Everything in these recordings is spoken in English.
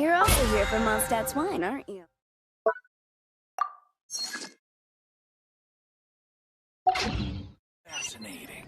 You're also here for Mondstadt's wine, aren't you? Fascinating.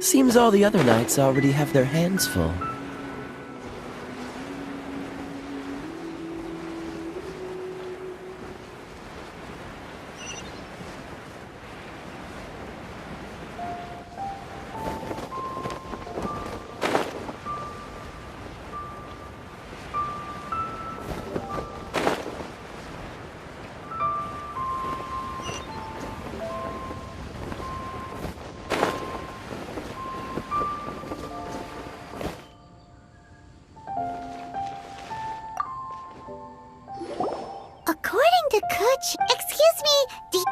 Seems all the other knights already have their hands full. According to Kuch, excuse me,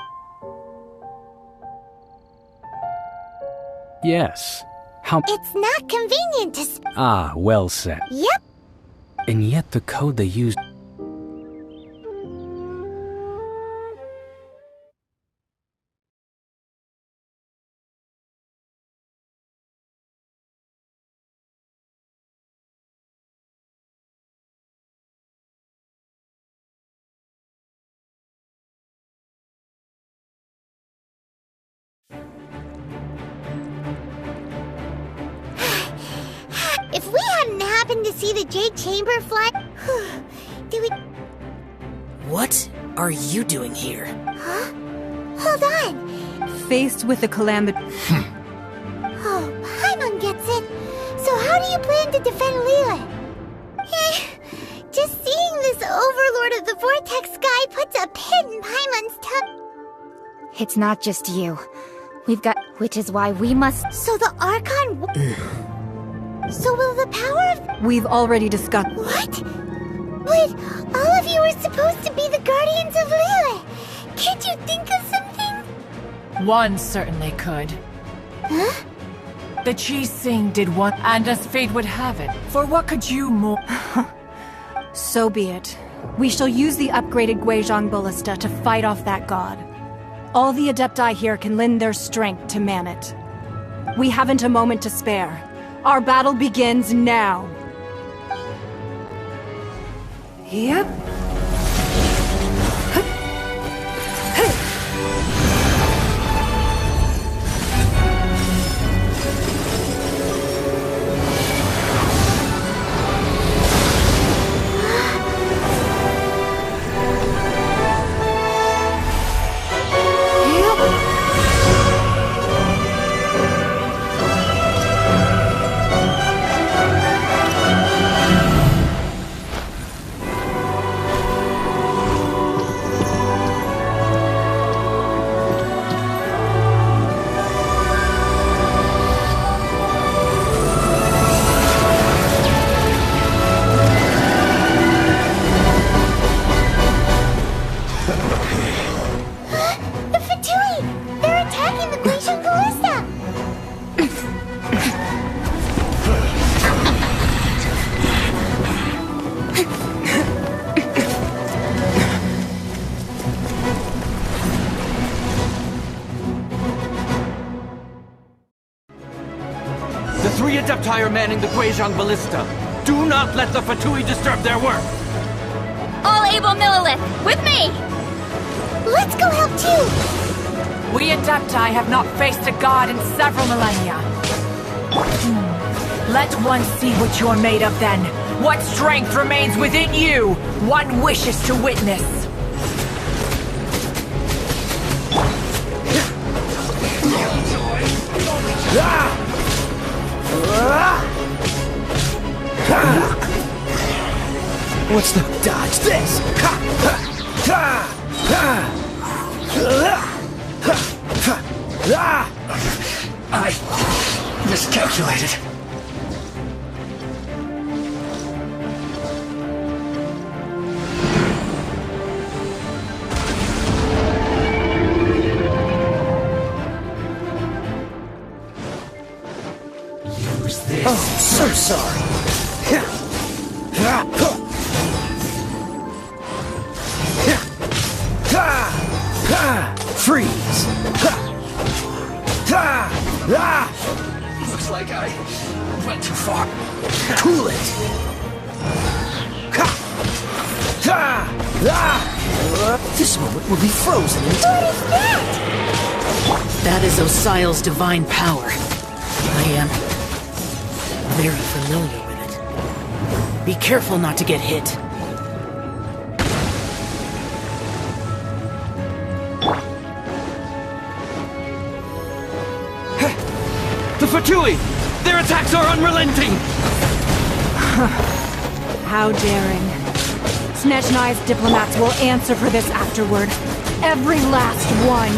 Yes. How... It's not convenient to Ah, well said. Yep. And yet the code they used... If we hadn't happened to see the Jade Chamber fly... Do we... What are you doing here? Huh? Hold on. Faced with the calamity... Oh, Paimon gets it. So how do you plan to defend Leela? Just seeing this Overlord of the Vortex guy puts a pin in Paimon's tongue. It's not just you. We've got... Which is why we must... So the Archon... So will the power of... We've already discussed... What? But all of you were supposed to be the guardians of Leela. Can't you think of something? One certainly could. Huh? The Cheese Sing did one, and as fate would have it, for what could you more... So be it. We shall use the upgraded Guizhong Ballista to fight off that god. All the Adepti here can lend their strength to man it. We haven't a moment to spare. Our battle begins now. Yep. The three Adepti are manning the Guizhong Ballista. Do not let the Fatui disturb their work! All able Millilith, with me! Let's go help too! We Adepti have not faced a god in several millennia. Let one see what you're made of then. What strength remains within you, one wishes to witness. What's the dodge this? I miscalculated. Use this. Oh, so sorry. Freeze! Looks like I went too far. Cool it! This moment will be frozen in time. What is that? That is Osial's divine power. I am very familiar with it. Be careful not to get hit. The Fatui! Their attacks are unrelenting! How daring. Snezhnai's diplomats will answer for this afterward. Every last one.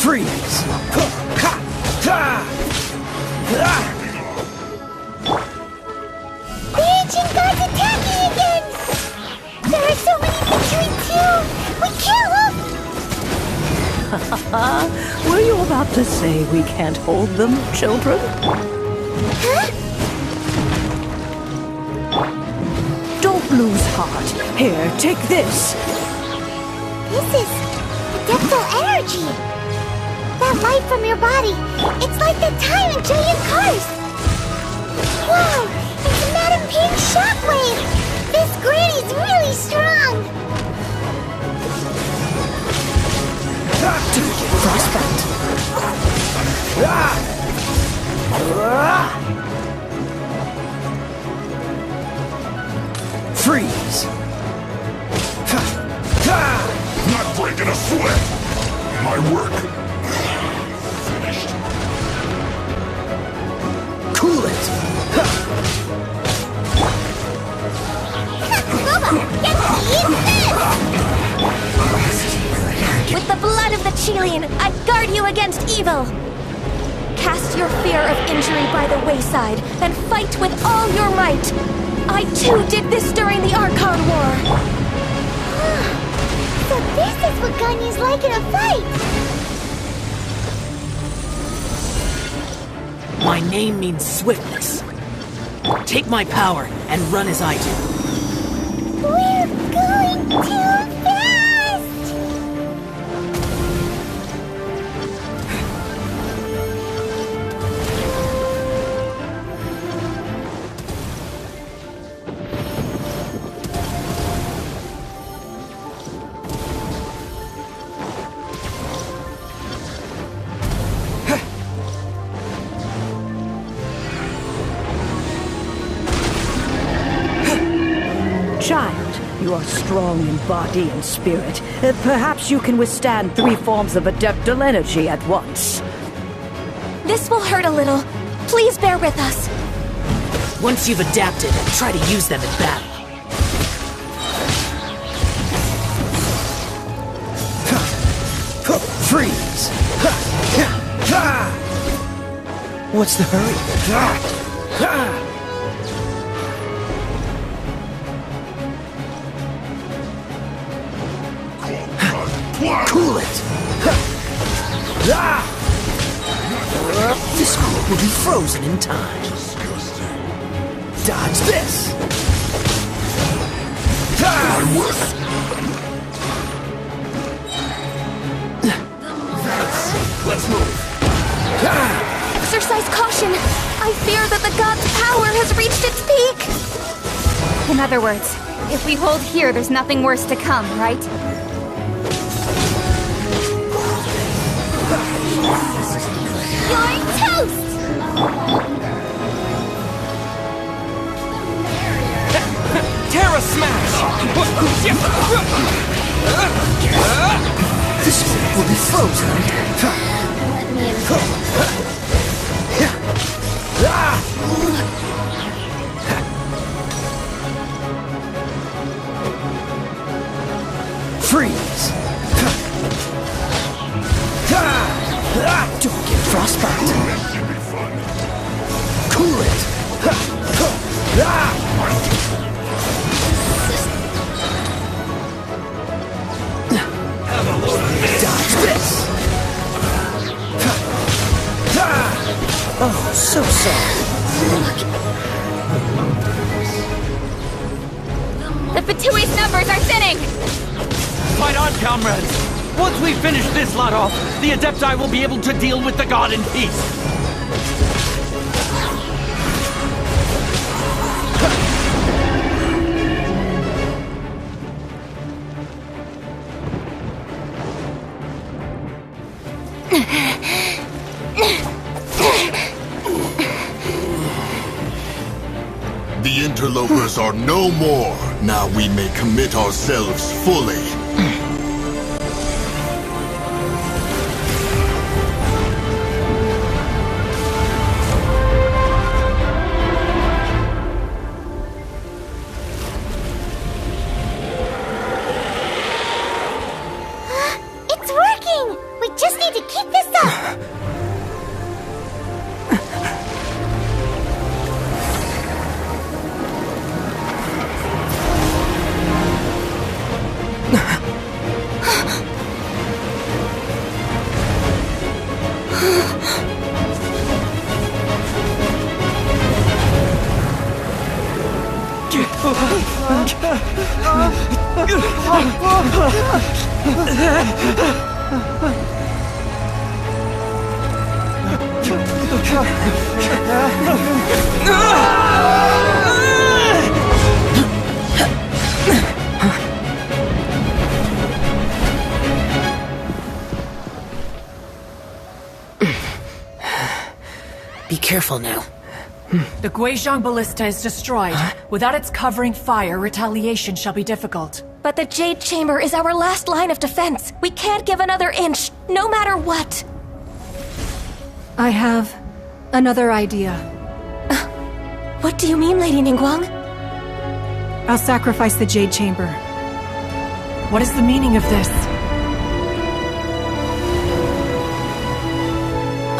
Freeze! The ancient gods attacking again! There are so many between two! We can't hold... Were you about to say we can't hold them, children? Huh? Don't lose heart. Here, take this. This is adeptal energy! That light from your body, it's like the time in Giant Cars! Wow! It's Madame Ping's shockwave! This granny's really strong! Frostbite! Freeze! Not breaking a sweat! My work finished. Cool it! Nova, get With the blood of the Chilean, I guard you against evil! Cast your fear of injury by the wayside, and fight with all your might! I too did this during the Archon War! So this is what Ganya's like in a fight! My name means swiftness. Take my power and run as I do. We're going too fast! Child, you are strong in body and spirit. Perhaps you can withstand 3 forms of adeptal energy at once. This will hurt a little. Please bear with us. Once you've adapted, try to use them in battle. Freeze! What's the hurry? Cool it! This group will be frozen in time. Dodge this! Let's move. Exercise caution. I fear that the god's power has reached its peak. In other words, if we hold here, there's nothing worse to come, right? You're toast! Terra Smash! This will be frozen. frostbite. Cool it! Have a load of this! Dodge this! Oh, so sorry. The Fatui's numbers are thinning! Fight on, comrades! Once we finish this lot off, the Adepti will be able to deal with the god in peace. The interlopers are no more. Now we may commit ourselves fully. It's working! We just need to keep this up! Be careful now. The Guizhong Ballista is destroyed. Without its covering fire, retaliation shall be difficult. But the Jade Chamber is our last line of defense. We can't give another inch, no matter what. I have another idea. What do you mean, Lady Ningguang? I'll sacrifice the Jade Chamber. What is the meaning of this?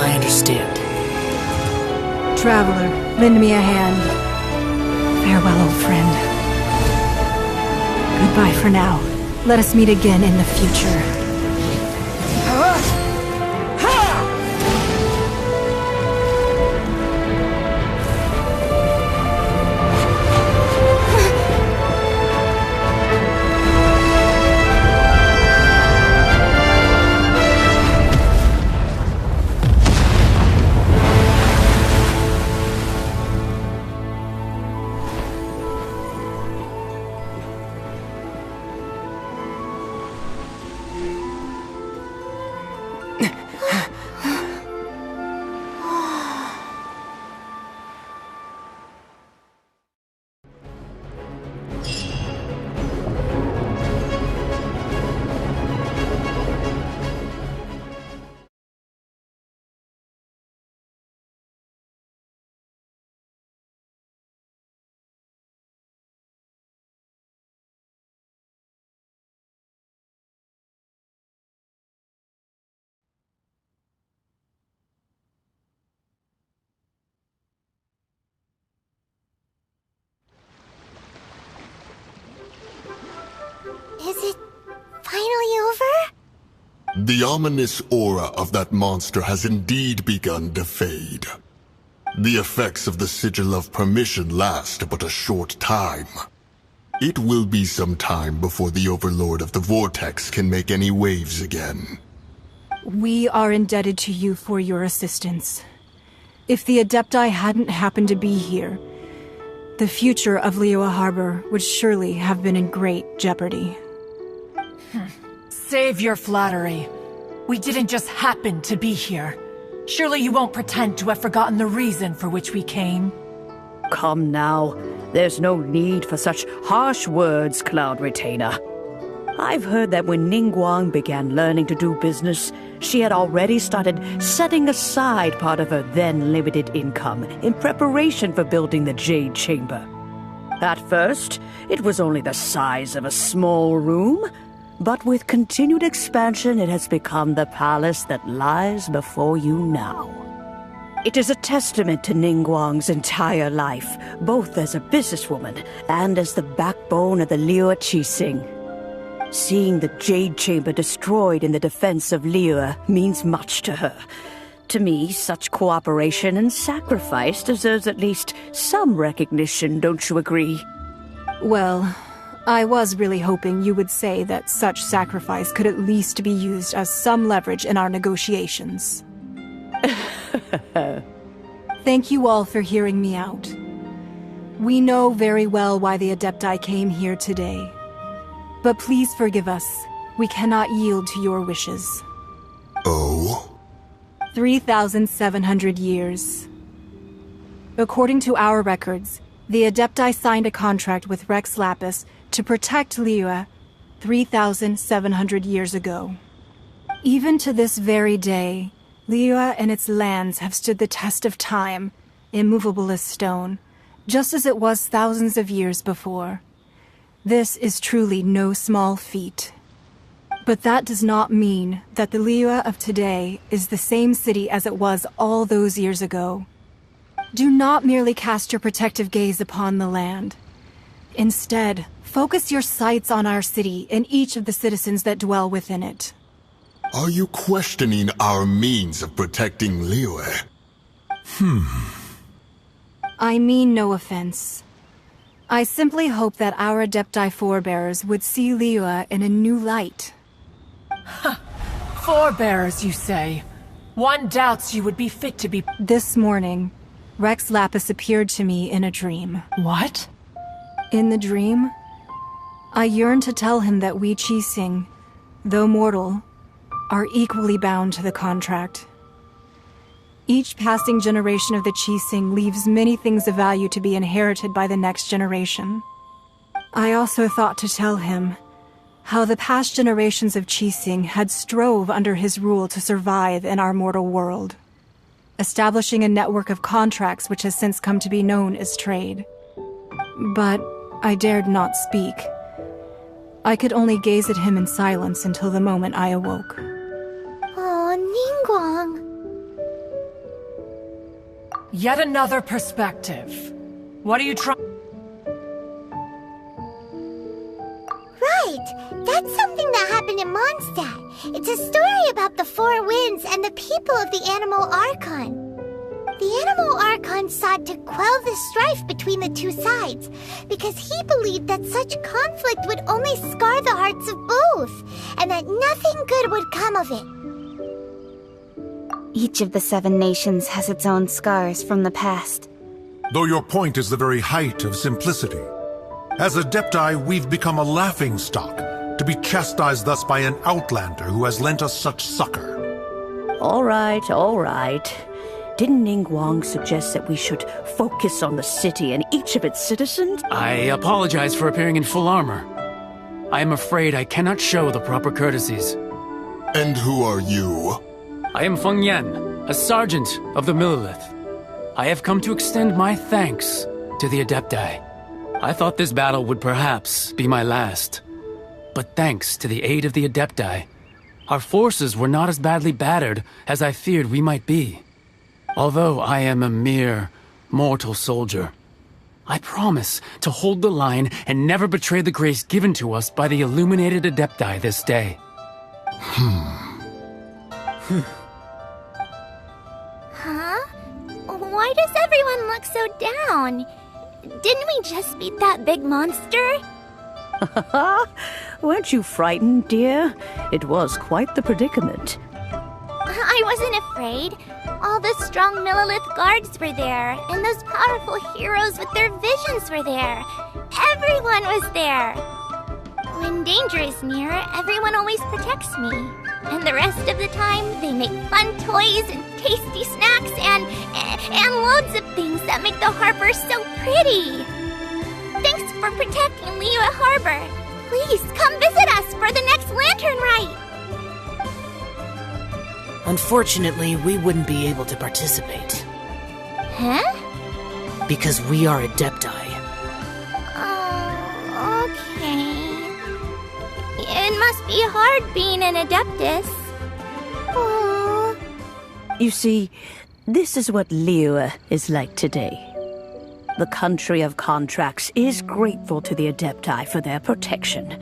I understand. Traveler, lend me a hand. Farewell, old friend. Goodbye for now. Let us meet again in the future. Is it finally over? The ominous aura of that monster has indeed begun to fade. The effects of the Sigil of Permission last but a short time. It will be some time before the Overlord of the Vortex can make any waves again. We are indebted to you for your assistance. If the Adepti hadn't happened to be here, the future of Liyue Harbor would surely have been in great jeopardy. Save your flattery. We didn't just happen to be here. Surely you won't pretend to have forgotten the reason for which we came. Come now. There's no need for such harsh words, Cloud Retainer. I've heard that when Ningguang began learning to do business, she had already started setting aside part of her then limited income in preparation for building the Jade Chamber. At first, it was only the size of a small room, But with continued expansion, it has become the palace that lies before you now. It is a testament to Ningguang's entire life, both as a businesswoman and as the backbone of the Liyue Qixing. Seeing the Jade Chamber destroyed in the defense of Liyue means much to her. To me, such cooperation and sacrifice deserves at least some recognition, don't you agree? Well, I was really hoping you would say that such sacrifice could at least be used as some leverage in our negotiations. Thank you all for hearing me out. We know very well why the Adepti came here today. But please forgive us. We cannot yield to your wishes. Oh? 3,700 years. According to our records, the Adepti signed a contract with Rex Lapis to protect Liyue 3,700 years ago. Even to this very day, Liyue and its lands have stood the test of time, immovable as stone, just as it was thousands of years before. This is truly no small feat. But that does not mean that the Liyue of today is the same city as it was all those years ago. Do not merely cast your protective gaze upon the land. Instead, focus your sights on our city and each of the citizens that dwell within it. Are you questioning our means of protecting Liyue? I mean no offense. I simply hope that our Adepti forebears would see Liyue in a new light. Forebears, you say? One doubts you would be fit to be— This morning, Rex Lapis appeared to me in a dream. What? In the dream, I yearned to tell him that we Qixing, though mortal, are equally bound to the contract. Each passing generation of the Qixing leaves many things of value to be inherited by the next generation. I also thought to tell him how the past generations of Qixing had strove under his rule to survive in our mortal world, establishing a network of contracts which has since come to be known as trade. But I dared not speak. I could only gaze at him in silence until the moment I awoke. Oh, Ningguang. Yet another perspective. What are you trying— Right! That's something that happened in Mondstadt. It's a story about the Four Winds and the people of the Animal Archon. The Animal Archon sought to quell the strife between the two sides, because he believed that such conflict would only scar the hearts of both, and that nothing good would come of it. Each of the 7 nations has its own scars from the past. Though your point is the very height of simplicity. As Adepti, we've become a laughingstock, to be chastised thus by an outlander who has lent us such succor. All right. Didn't Ningguang suggest that we should focus on the city and each of its citizens? I apologize for appearing in full armor. I am afraid I cannot show the proper courtesies. And who are you? I am Feng Yan, a sergeant of the Millelith. I have come to extend my thanks to the Adepti. I thought this battle would perhaps be my last. But thanks to the aid of the Adepti, our forces were not as badly battered as I feared we might be. Although I am a mere mortal soldier, I promise to hold the line and never betray the grace given to us by the illuminated Adepti this day. Huh? Why does everyone look so down? Didn't we just beat that big monster? Weren't you frightened, dear? It was quite the predicament. I wasn't afraid. All the strong Millelith guards were there, and those powerful heroes with their visions were there. Everyone was there. When danger is near, everyone always protects me. And the rest of the time, they make fun toys and tasty snacks and loads of things that make the harbor so pretty. Thanks for protecting Liyue Harbor. Please come visit us for the next lantern rite. Unfortunately, we wouldn't be able to participate. Huh? Because we are Adepti. Oh, okay. In must be hard being an Adeptus. Aww. You see, this is what Liyue is like today. The country of contracts is grateful to the Adepti for their protection,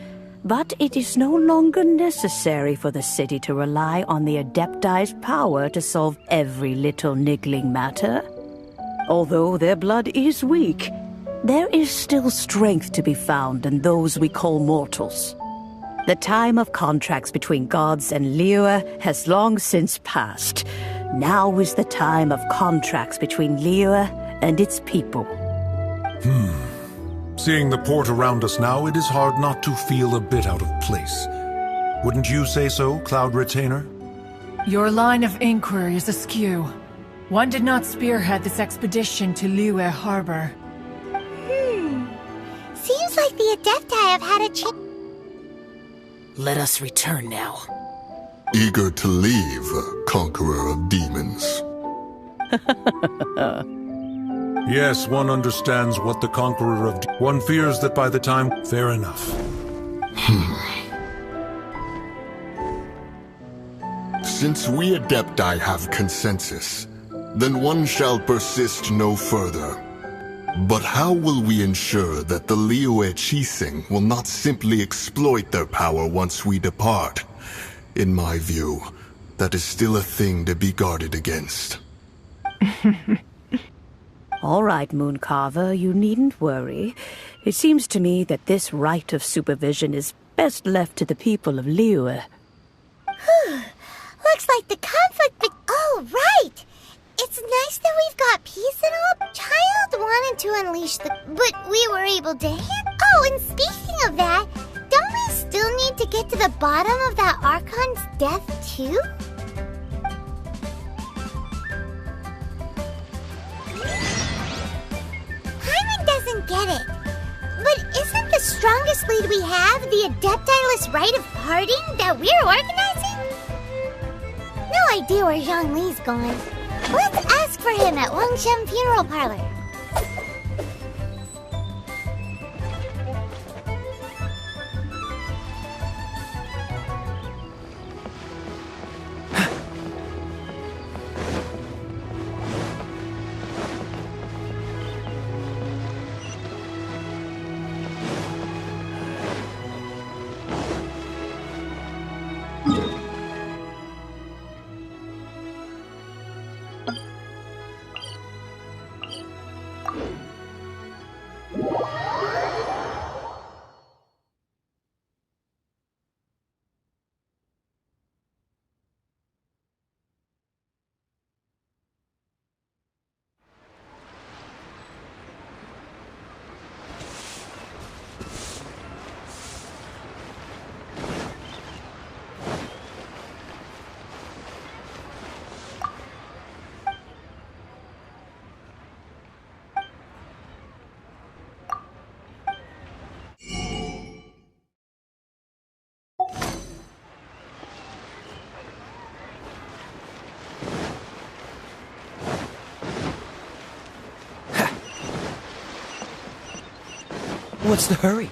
but it is no longer necessary for the city to rely on the Adepti's power to solve every little niggling matter. Although their blood is weak, there is still strength to be found in those we call mortals. The time of contracts between gods and Liyue has long since passed. Now is the time of contracts between Liyue and its people. Seeing the port around us now, it is hard not to feel a bit out of place. Wouldn't you say so, Cloud Retainer? Your line of inquiry is askew. One did not spearhead this expedition to Liyue Harbor. Seems like the Adepti have had a chance. Let us return now. Eager to leave, Conqueror of Demons. Yes, one understands what the Conqueror of... One fears that by the time... Fair enough. Since we Adepti have consensus, then one shall persist no further. But how will we ensure that the Liyue Chising will not simply exploit their power once we depart? In my view, that is still a thing to be guarded against. All right, Mooncarver, you needn't worry. It seems to me that this right of supervision is best left to the people of Liyue. Looks like the conflict Oh, right! It's nice that we've got peace and all. Child wanted to unleash but we were able to Oh, and speaking of that, don't we still need to get to the bottom of that Archon's death, too? Hyman doesn't get it. But isn't the strongest lead we have the Adeptiless rite of parting that we're organizing? No idea where Zhongli's gone. Let's ask for him at Wangshen Funeral Parlor. What's the hurry?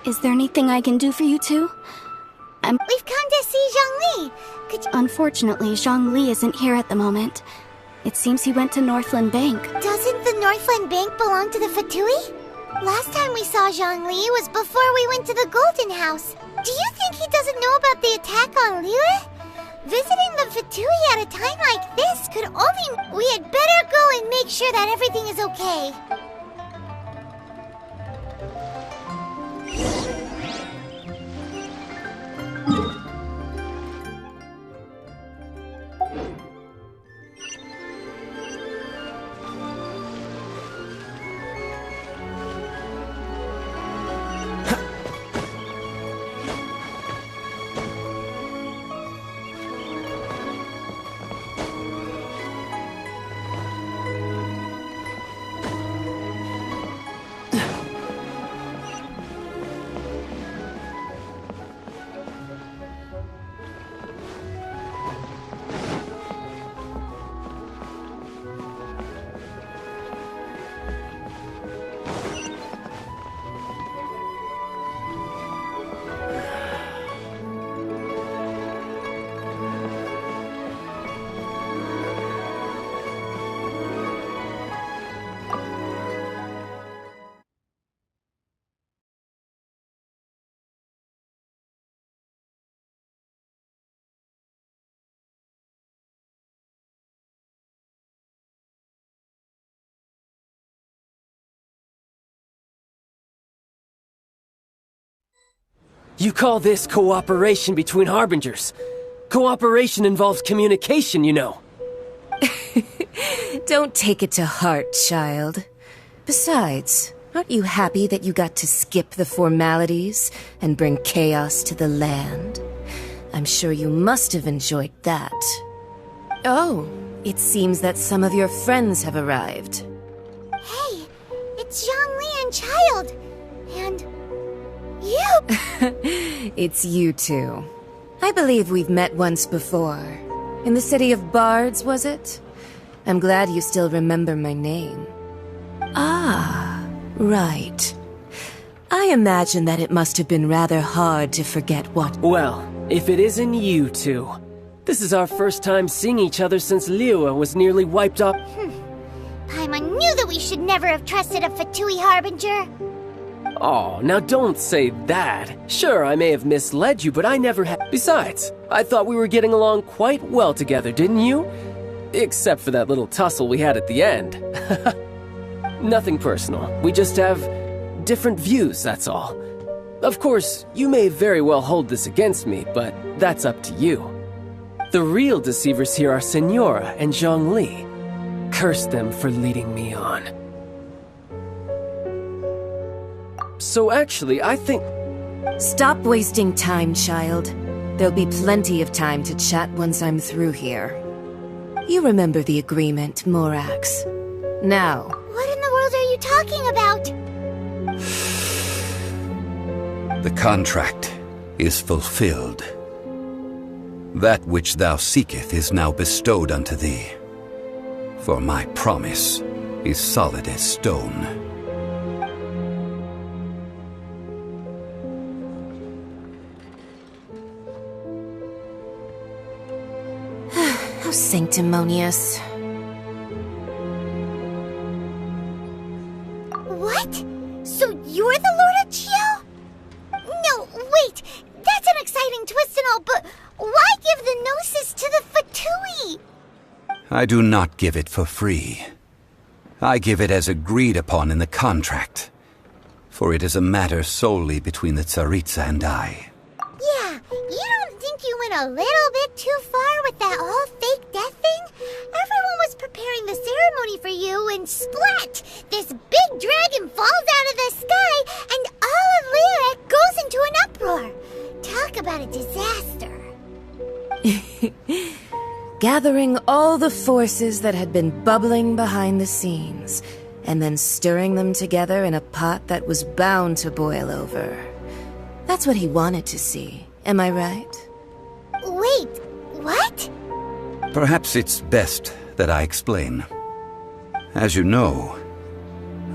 Is there anything I can do for you two? We've come to see Zhongli. Unfortunately, Zhongli isn't here at the moment. It seems he went to Northland Bank. Doesn't the Northland Bank belong to the Fatui? Last time we saw Zhongli was before we went to the Golden House. Do you think he doesn't know about the attack on Liyue? Visiting the Fatui at a time like this could only... We had better go and make sure that everything is okay. You call this cooperation between Harbingers? Cooperation involves communication, you know. Don't take it to heart, child. Besides, aren't you happy that you got to skip the formalities and bring chaos to the land? I'm sure you must have enjoyed that. Oh, it seems that some of your friends have arrived. Hey, it's Zhongli and Child. And... you! It's you two. I believe we've met once before. In the city of Bards, was it? I'm glad you still remember my name. Ah, right. I imagine that it must have been rather hard to forget what... Well, if it isn't you two. This is our first time seeing each other since Liyue was nearly wiped off. Paimon knew that we should never have trusted a Fatui Harbinger. Oh, now don't say that. Sure, I may have misled you, but I never had... Besides, I thought we were getting along quite well together, didn't you? Except for that little tussle we had at the end. Nothing personal. We just have different views, that's all. Of course, you may very well hold this against me, but that's up to you. The real deceivers here are Senora and Zhongli. Curse them for leading me on. So actually, I think... Stop wasting time, child. There'll be plenty of time to chat once I'm through here. You remember the agreement, Morax. Now... What in the world are you talking about? The contract is fulfilled. That which thou seeketh is now bestowed unto thee. For my promise is solid as stone. How sanctimonious. What? So you're the Lord of Chio? No, wait! That's an exciting twist and all, but why give the Gnosis to the Fatui? I do not give it for free. I give it as agreed upon in the contract. For it is a matter solely between the Tsaritsa and I. Yeah, you don't think you went a little bit too far with that whole fake death thing? Everyone was preparing the ceremony for you, and splat! This big dragon falls out of the sky, and all of Lyric goes into an uproar. Talk about a disaster. Gathering all the forces that had been bubbling behind the scenes, and then stirring them together in a pot that was bound to boil over. That's what he wanted to see, am I right? Wait, what? Perhaps it's best that I explain. As you know,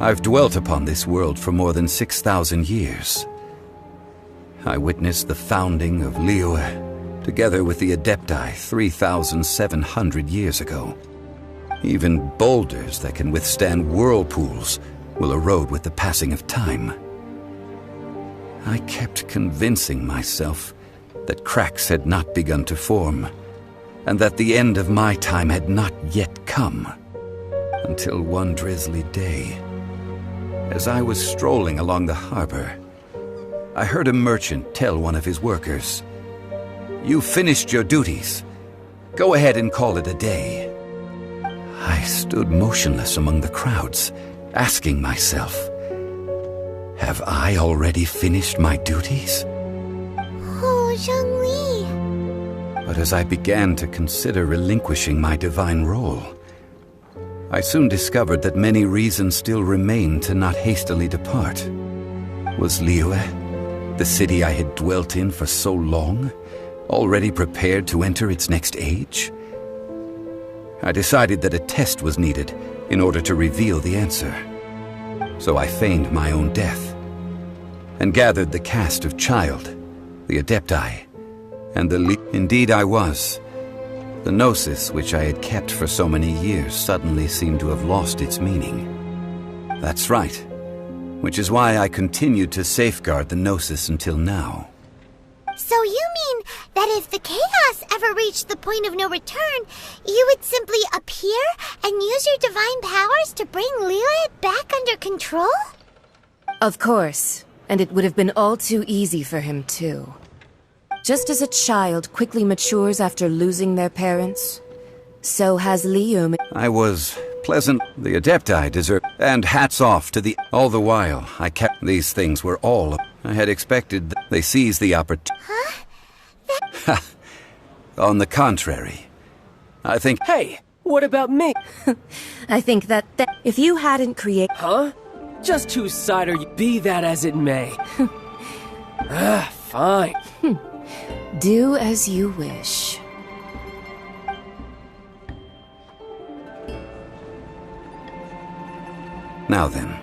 I've dwelt upon this world for more than 6,000 years. I witnessed the founding of Liyue, together with the Adepti 3,700 years ago. Even boulders that can withstand whirlpools will erode with the passing of time. I kept convincing myself that cracks had not begun to form, and that the end of my time had not yet come. Until one drizzly day, as I was strolling along the harbor, I heard a merchant tell one of his workers, "You finished your duties. Go ahead and call it a day." I stood motionless among the crowds, asking myself, have I already finished my duties? Oh, Zhongli. But as I began to consider relinquishing my divine role, I soon discovered that many reasons still remained to not hastily depart. Was Liyue, the city I had dwelt in for so long, already prepared to enter its next age? I decided that a test was needed in order to reveal the answer. So I feigned my own death, and gathered the cast of Child, the Adepti, and the Indeed I was. The Gnosis, which I had kept for so many years, suddenly seemed to have lost its meaning. That's right, which is why I continued to safeguard the Gnosis until now. So you mean that if the chaos ever reached the point of no return, you would simply appear and use your divine powers to bring Liyue back under control? Of course. And it would have been all too easy for him, too. Just as a child quickly matures after losing their parents, so has Liam. I was pleasant. The Adepti deserve. And hats off to the. All the while, I kept. These things were all. I had expected. They seized the opportunity. Huh? On the contrary, I think. Hey, what about me? I think that if you hadn't created. Huh? Just whose side are you? Be that as it may. Fine. Do as you wish. Now then,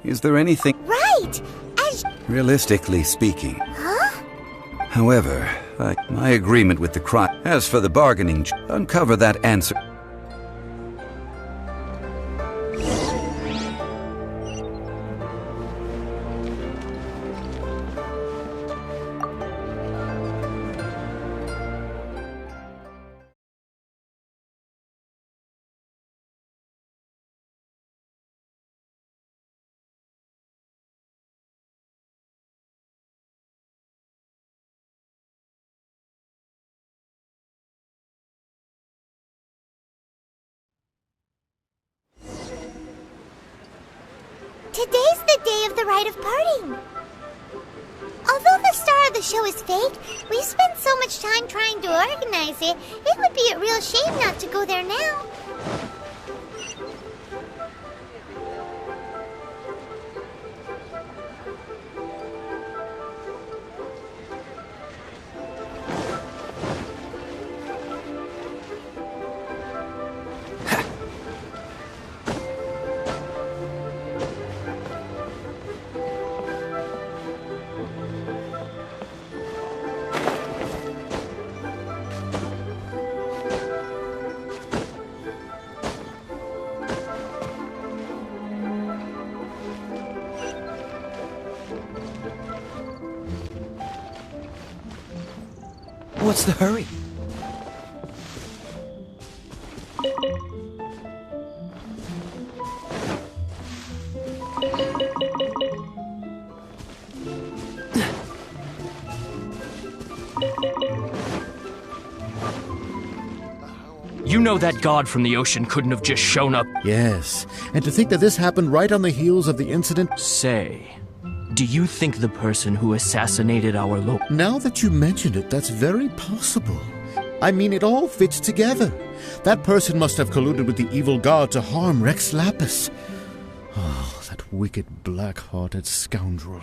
is there anything... Right! Realistically speaking. Huh? However, my agreement with the crime... As for the bargaining... Uncover that answer... Today's the day of the rite of parting. Although the star of the show is fake, we've spent so much time trying to organize it, it would be a real shame not to go there now. What's the hurry? You know that god from the ocean couldn't have just shown up. Yes, and to think that this happened right on the heels of the incident... Say, do you think the person who assassinated our Now that you mention it, that's very possible. I mean, it all fits together. That person must have colluded with the evil god to harm Rex Lapis. Oh, that wicked, black-hearted scoundrel.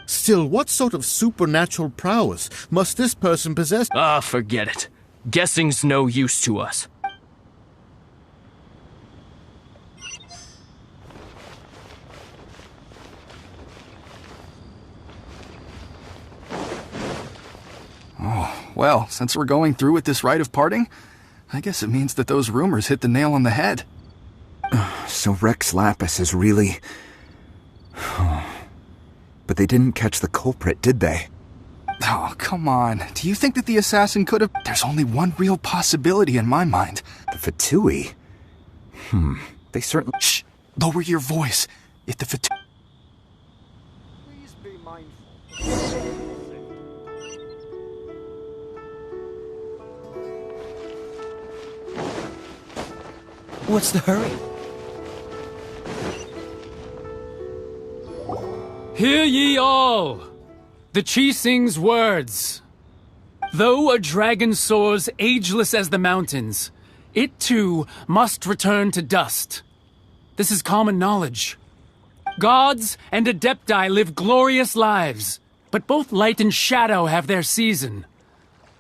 Still, what sort of supernatural prowess must this person possess? Ah, forget it. Guessing's no use to us. Oh, well, since we're going through with this rite of parting, I guess it means that those rumors hit the nail on the head. So Rex Lapis is really... But they didn't catch the culprit, did they? Oh, come on. Do you think that the assassin could have... There's only one real possibility in my mind. The Fatui? They certainly... Shh! Lower your voice. If the Fatui... Please be mindful. What's the hurry? Hear ye all! The Chi-Sing's words. Though a dragon soars ageless as the mountains, it too must return to dust. This is common knowledge. Gods and Adepti live glorious lives, but both light and shadow have their season.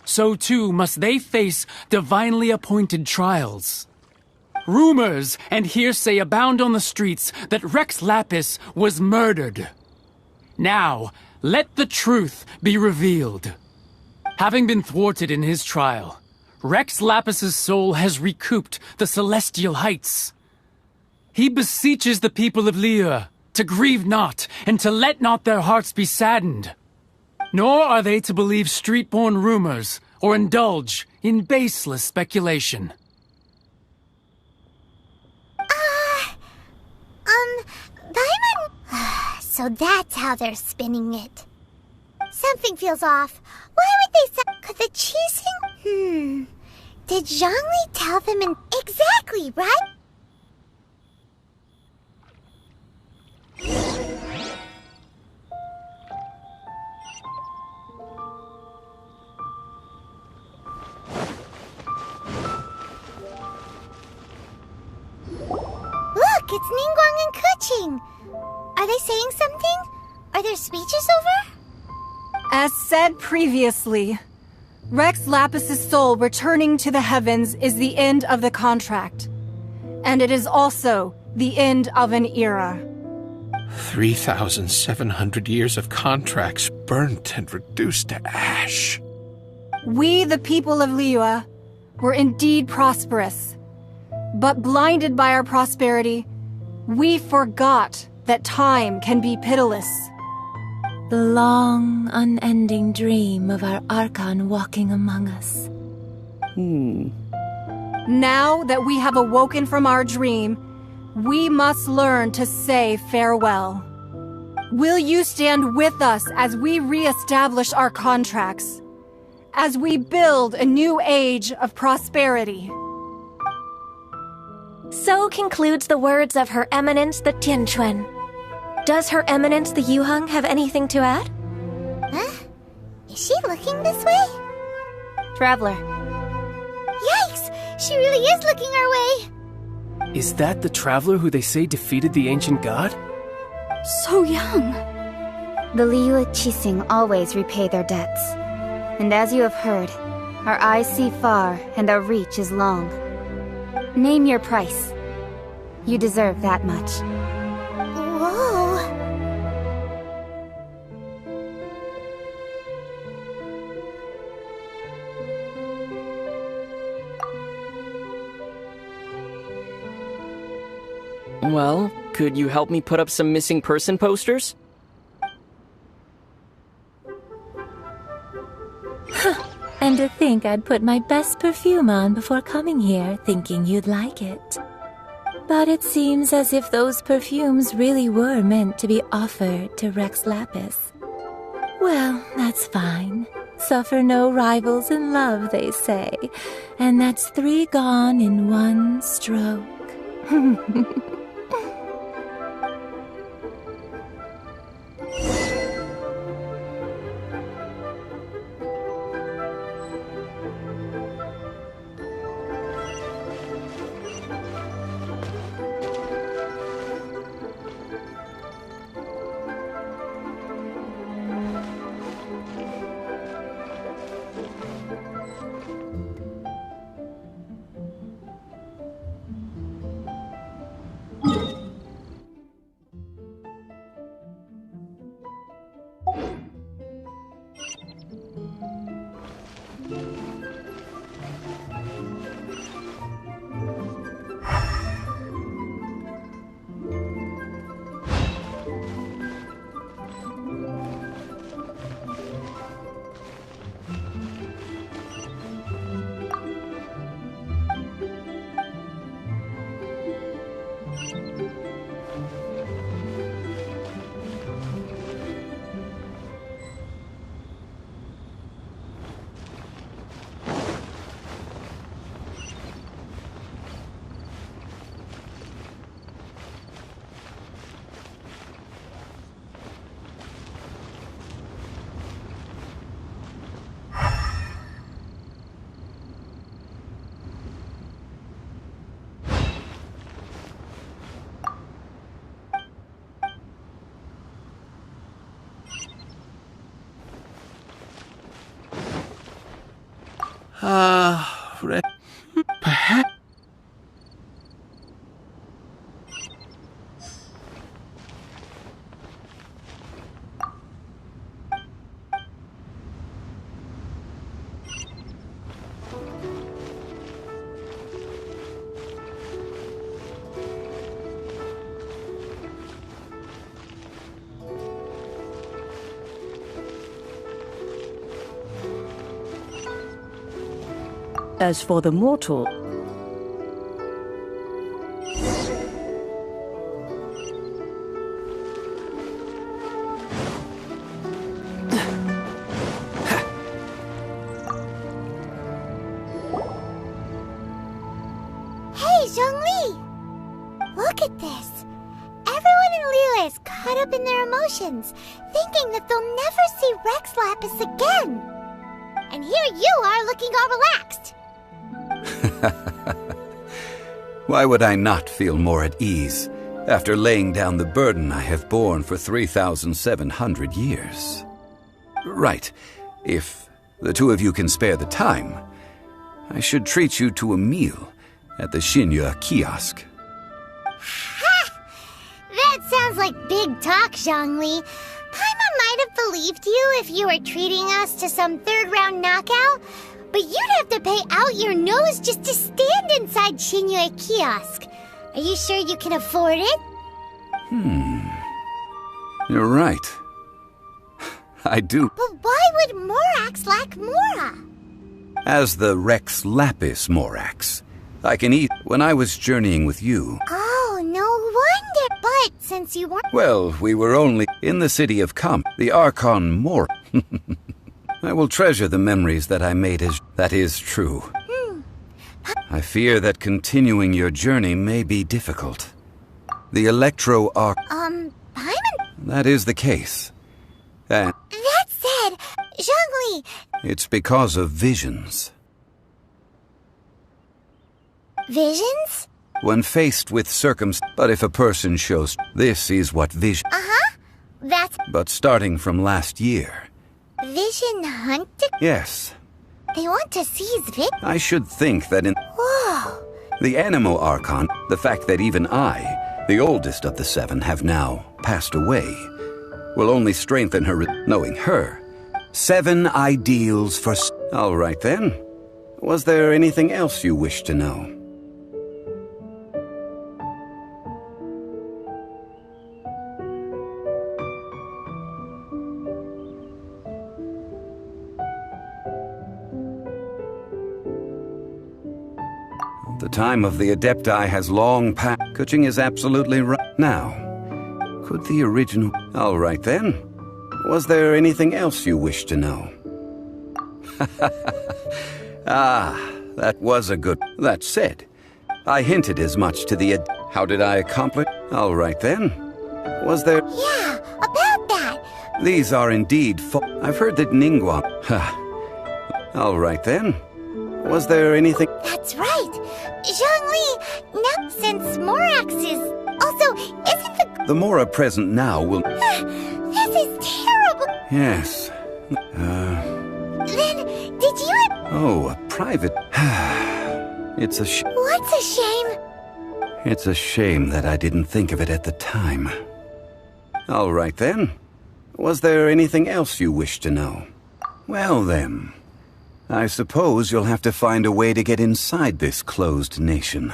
So too must they face divinely appointed trials. Rumors and hearsay abound on the streets that Rex Lapis was murdered. Now, let the truth be revealed. Having been thwarted in his trial, Rex Lapis's soul has recouped the celestial heights. He beseeches the people of Liyue to grieve not and to let not their hearts be saddened. Nor are they to believe street-born rumors or indulge in baseless speculation. Paimon... So that's how they're spinning it. Something feels off. Why would they Could the cheesing? Did Zhongli tell them exactly, right? Look, it's Ningguang and Keqing. Are they saying something? Are their speeches over? As said previously, Rex Lapis's soul returning to the heavens is the end of the contract. And it is also the end of an era. 3,700 years of contracts burnt and reduced to ash. We, the people of Liyue, were indeed prosperous. But blinded by our prosperity, we forgot that time can be pitiless. The long, unending dream of our Archon walking among us. Now that we have awoken from our dream, we must learn to say farewell. Will you stand with us as we re-establish our contracts? As we build a new age of prosperity? So concludes the words of Her Eminence the Tianquan. Does Her Eminence the Yuheng have anything to add? Huh? Is she looking this way? Traveler. Yikes! She really is looking our way! Is that the traveler who they say defeated the ancient god? So young. The Liyue Qixing always repay their debts. And as you have heard, our eyes see far and our reach is long. Name your price. You deserve that much. Whoa! Well, could you help me put up some missing person posters? And to think I'd put my best perfume on before coming here, thinking you'd like it. But it seems as if those perfumes really were meant to be offered to Rex Lapis. Well, that's fine. Suffer no rivals in love, they say. And that's 3 gone in 1 stroke. Perhaps. As for the mortal, up in their emotions, thinking that they'll never see Rex Lapis again. And here you are looking all relaxed. Why would I not feel more at ease after laying down the burden I have borne for 3,700 years? Right. If the two of you can spare the time, I should treat you to a meal at the Shinya kiosk. Ha! That sounds like big talk, Zhongli. Paimon might have believed you if you were treating us to some third-round knockout, but you'd have to pay out your nose just to stand inside Shinya kiosk. Are you sure you can afford it? You're right. I do. But why would Morax lack Mora? As the Rex Lapis Morax, I can eat when I was journeying with you. Oh, no wonder. But since you weren't... Well, we were only in the city of the Archon Mor. I will treasure the memories that I made as... That is true. I fear that continuing your journey may be difficult. The Electro Arc... Paimon? That is the case. And... That said, Zhongli... It's because of visions. Visions? When faced with But if a person shows... This is what vision... Uh-huh. That's... But starting from last year... Vision hunting? Yes. They want to seize I should think that in... Whoa. The Animo Archon, the fact that even I, the oldest of the seven, have now passed away, will only strengthen her... Knowing her. 7 ideals for... All right then. Was there anything else you wish to know? The time of the Adepti has long passed. Kuching is absolutely right. Now, could the original... All right then. Was there anything else you wish to know? That was a good... That said, I hinted as much to the... How did I accomplish... All right then. Was there... Yeah, about that. These are indeed... I've heard that Ningguang... All right then. Was there anything... That's right. Zhongli, now since Morax is... Also, isn't The Mora present now will... This is terrible. Yes. Then, did you... Oh, a private... It's a What's a shame? It's a shame that I didn't think of it at the time. All right then. Was there anything else you wish to know? Well then, I suppose you'll have to find a way to get inside this closed nation.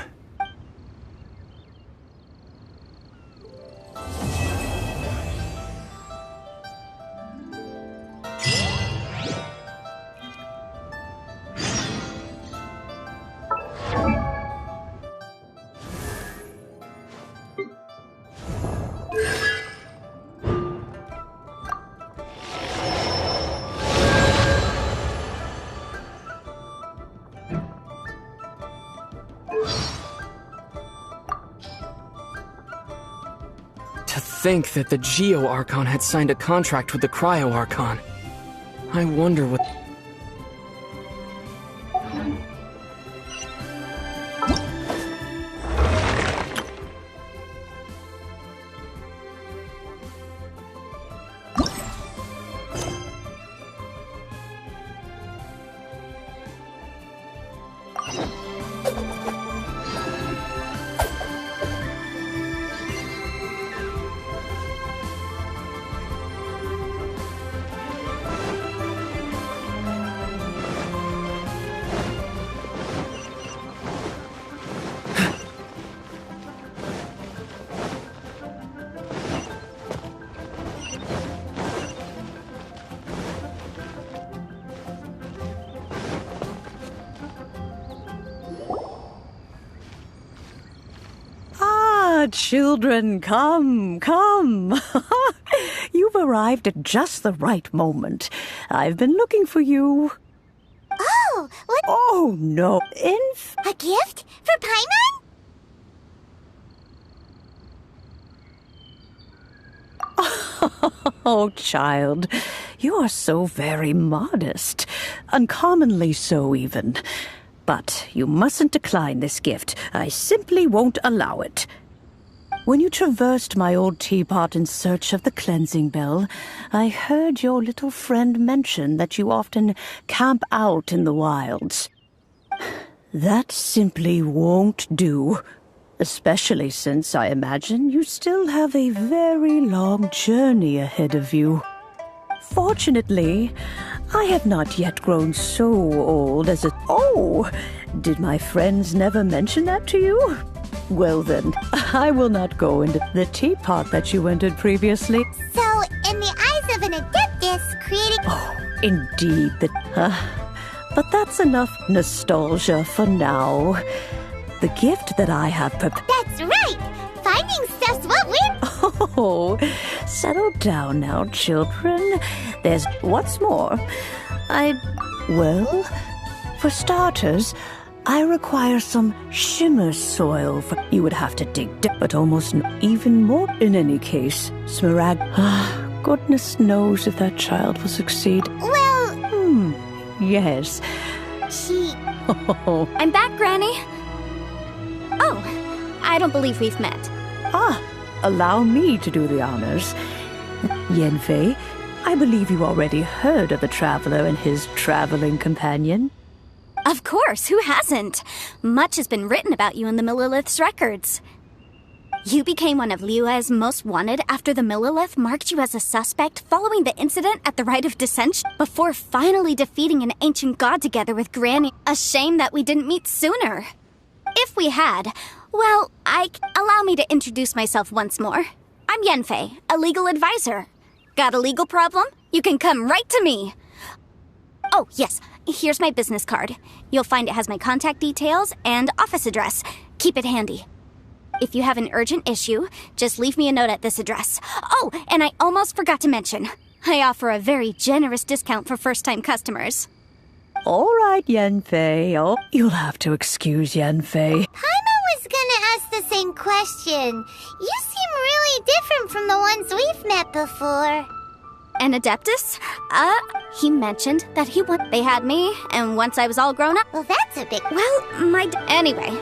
Think that the Geo Archon had signed a contract with the Cryo Archon. I wonder what... Children, come, come. You've arrived at just the right moment. I've been looking for you. Oh, what? Oh, no. A gift? For Paimon? Oh, child, you are so very modest. Uncommonly so, even. But you mustn't decline this gift. I simply won't allow it. When you traversed my old teapot in search of the cleansing bell, I heard your little friend mention that you often camp out in the wilds. That simply won't do. Especially since I imagine you still have a very long journey ahead of you. Fortunately, I have not yet grown so old as a... Oh, did my friends never mention that to you? Well then, I will not go into the teapot that you entered previously. So, in the eyes of an adeptus, creating... Oh, indeed. But that's enough nostalgia for now. The gift that I have prepared... That's right! Finding stuff's what we're... Oh, settle down now, children. There's... What's more, Well, for starters, I require some shimmer soil. You would have to dig deep, but almost even more. In any case, goodness knows if that child will succeed. Well... Yes. She... I'm back, Granny. Oh, I don't believe we've met. Allow me to do the honors. Yenfei, I believe you already heard of the traveler and his traveling companion. Of course, who hasn't? Much has been written about you in the Millilith's records. You became one of Liyue's most wanted after the Millilith marked you as a suspect following the incident at the Rite of Dissension, before finally defeating an ancient god together with Granny. A shame that we didn't meet sooner. If we had, well, allow me to introduce myself once more. I'm Yenfei, a legal advisor. Got a legal problem? You can come right to me. Oh, yes, here's my business card. You'll find it has my contact details and office address. Keep it handy. If you have an urgent issue, just leave me a note at this address. Oh, and I almost forgot to mention, I offer a very generous discount for first-time customers. All right, Yenfei. Oh, you'll have to excuse Yenfei. Paimon was gonna ask the same question. You seem really different from the ones we've met before. An adeptus? He mentioned that they had me, and once I was all grown up... Well, that's a bit... Well, anyway,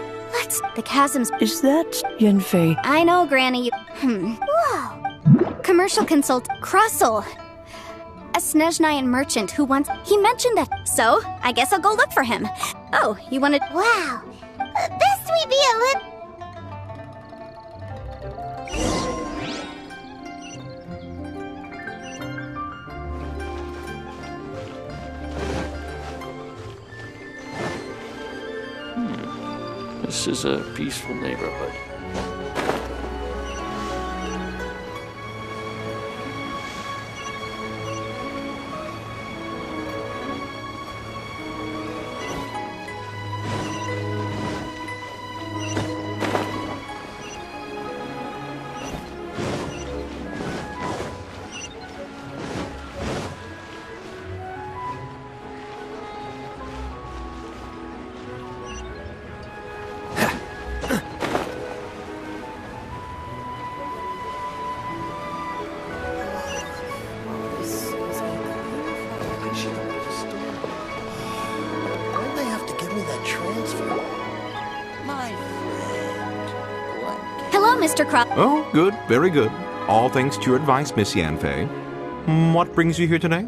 the chasms... Is that Yenfei? I know, Granny. Whoa. Commercial consultant Krussel. A Snezhnayan merchant who once... He mentioned that... So, I guess I'll go look for him. Oh, you wanted... Wow. Best we be a little... This is a peaceful neighborhood. Mr. Croft. Oh, good. Very good. All thanks to your advice, Miss Yanfei. What brings you here today?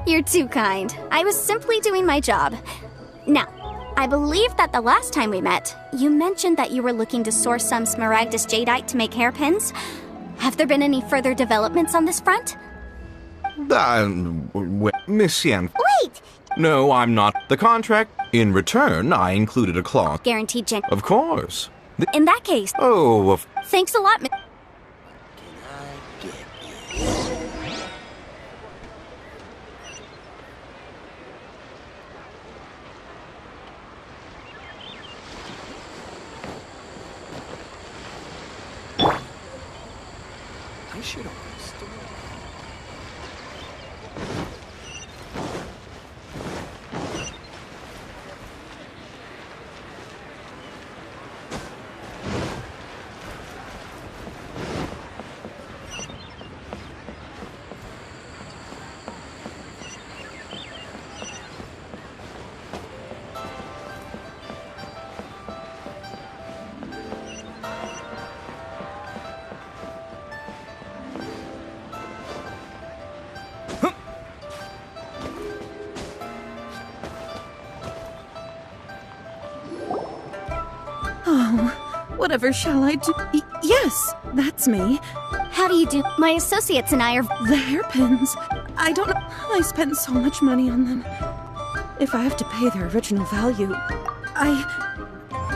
You're too kind. I was simply doing my job. Now, I believe that the last time we met, you mentioned that you were looking to source some Smaragdus jadeite to make hairpins. Have there been any further developments on this front? Miss Yanfei. Wait! No, I'm not. The contract. In return, I included a clause. Guaranteed gen... Of course. In that case... Oh, Thanks a lot, I should have understood. Whatever shall I do? Yes, that's me. How do you do? My associates and I are... The hairpins. I don't know. I spent so much money on them. If I have to pay their original value,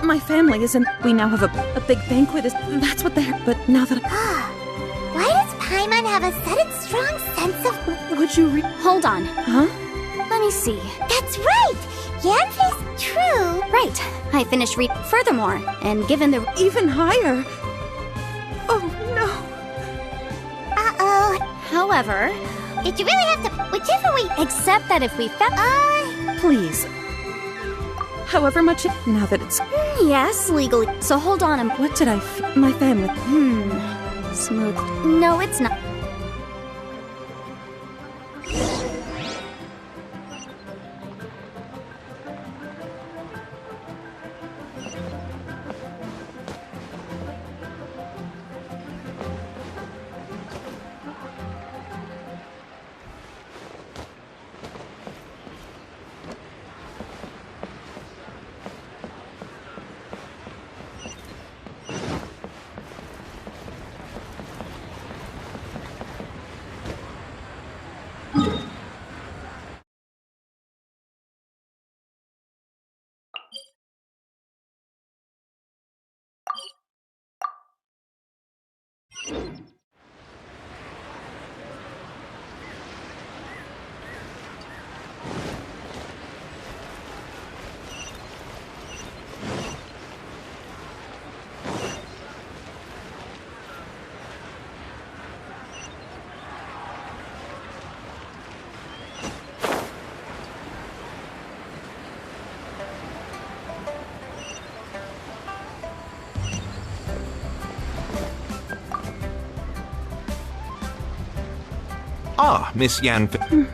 my family isn't... We now have a big banquet. That's what they're... But now that Why does Paimon have a sudden strong sense of... Would you Hold on. Huh? Let me see. That's right! Yanfei's true! Right. I finished Furthermore, and given the... Even higher! Oh, no. Uh-oh. However... Did you really have to... Whichever way... Except that if we found... Please. However much now that it's... Yes, legally. So hold on. What did I my family... Smooth. No, it's not. Ah, Miss Yanfei.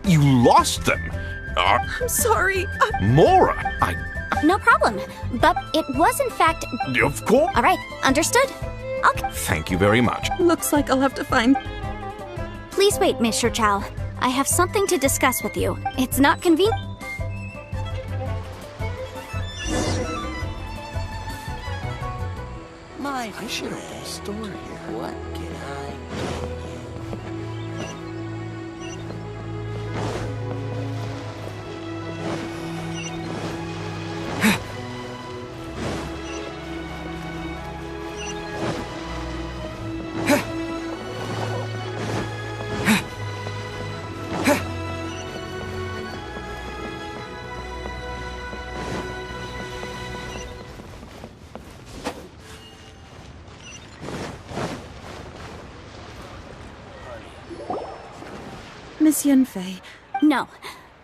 You lost them. I'm sorry. Mora, No problem. But it was in fact... Of course. All right, understood? Thank you very much. Looks like I'll have to find... Please wait, Mr. Chow. I have something to discuss with you. It's not convenient. I should open a store here. What can Miss Yanfei. No.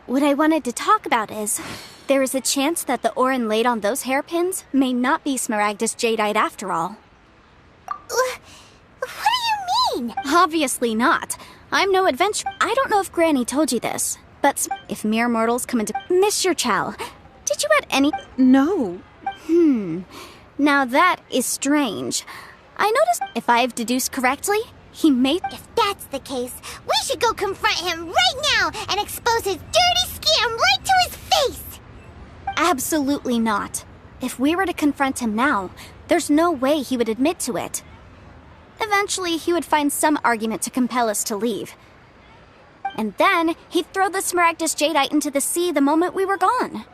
What I wanted to talk about is... There is a chance that the Orin laid on those hairpins may not be Smaragdus Jadeite after all. What do you mean? Obviously not. I'm no adventurer. I don't know if Granny told you this, but if mere mortals come into... Mr. Chow, did you at any... No. Now that is strange. I noticed if I've deduced correctly, he may... If that's the case, we should go confront him right now and expose his dirty scam right to his face! Absolutely not. If we were to confront him now, there's no way he would admit to it. Eventually, he would find some argument to compel us to leave. And then, he'd throw the Smaragdus Jadeite into the sea the moment we were gone.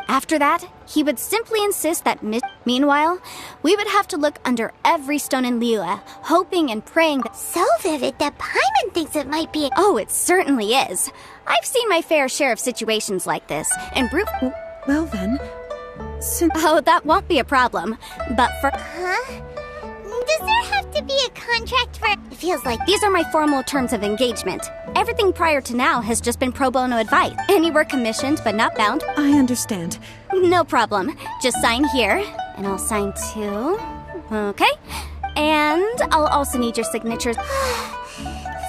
After that, he would simply insist that meanwhile, we would have to look under every stone in Liyue, hoping and praying that— So vivid that Paimon thinks it might be— Oh, it certainly is. I've seen my fair share of situations like this, and Well then, Oh, that won't be a problem. But for— Huh? Does there have to be a contract for— It feels like— These are my formal terms of engagement. Everything prior to now has just been pro bono advice. Any work commissioned but not bound. I understand. No problem. Just sign here, and I'll sign too. Okay? And I'll also need your signatures. This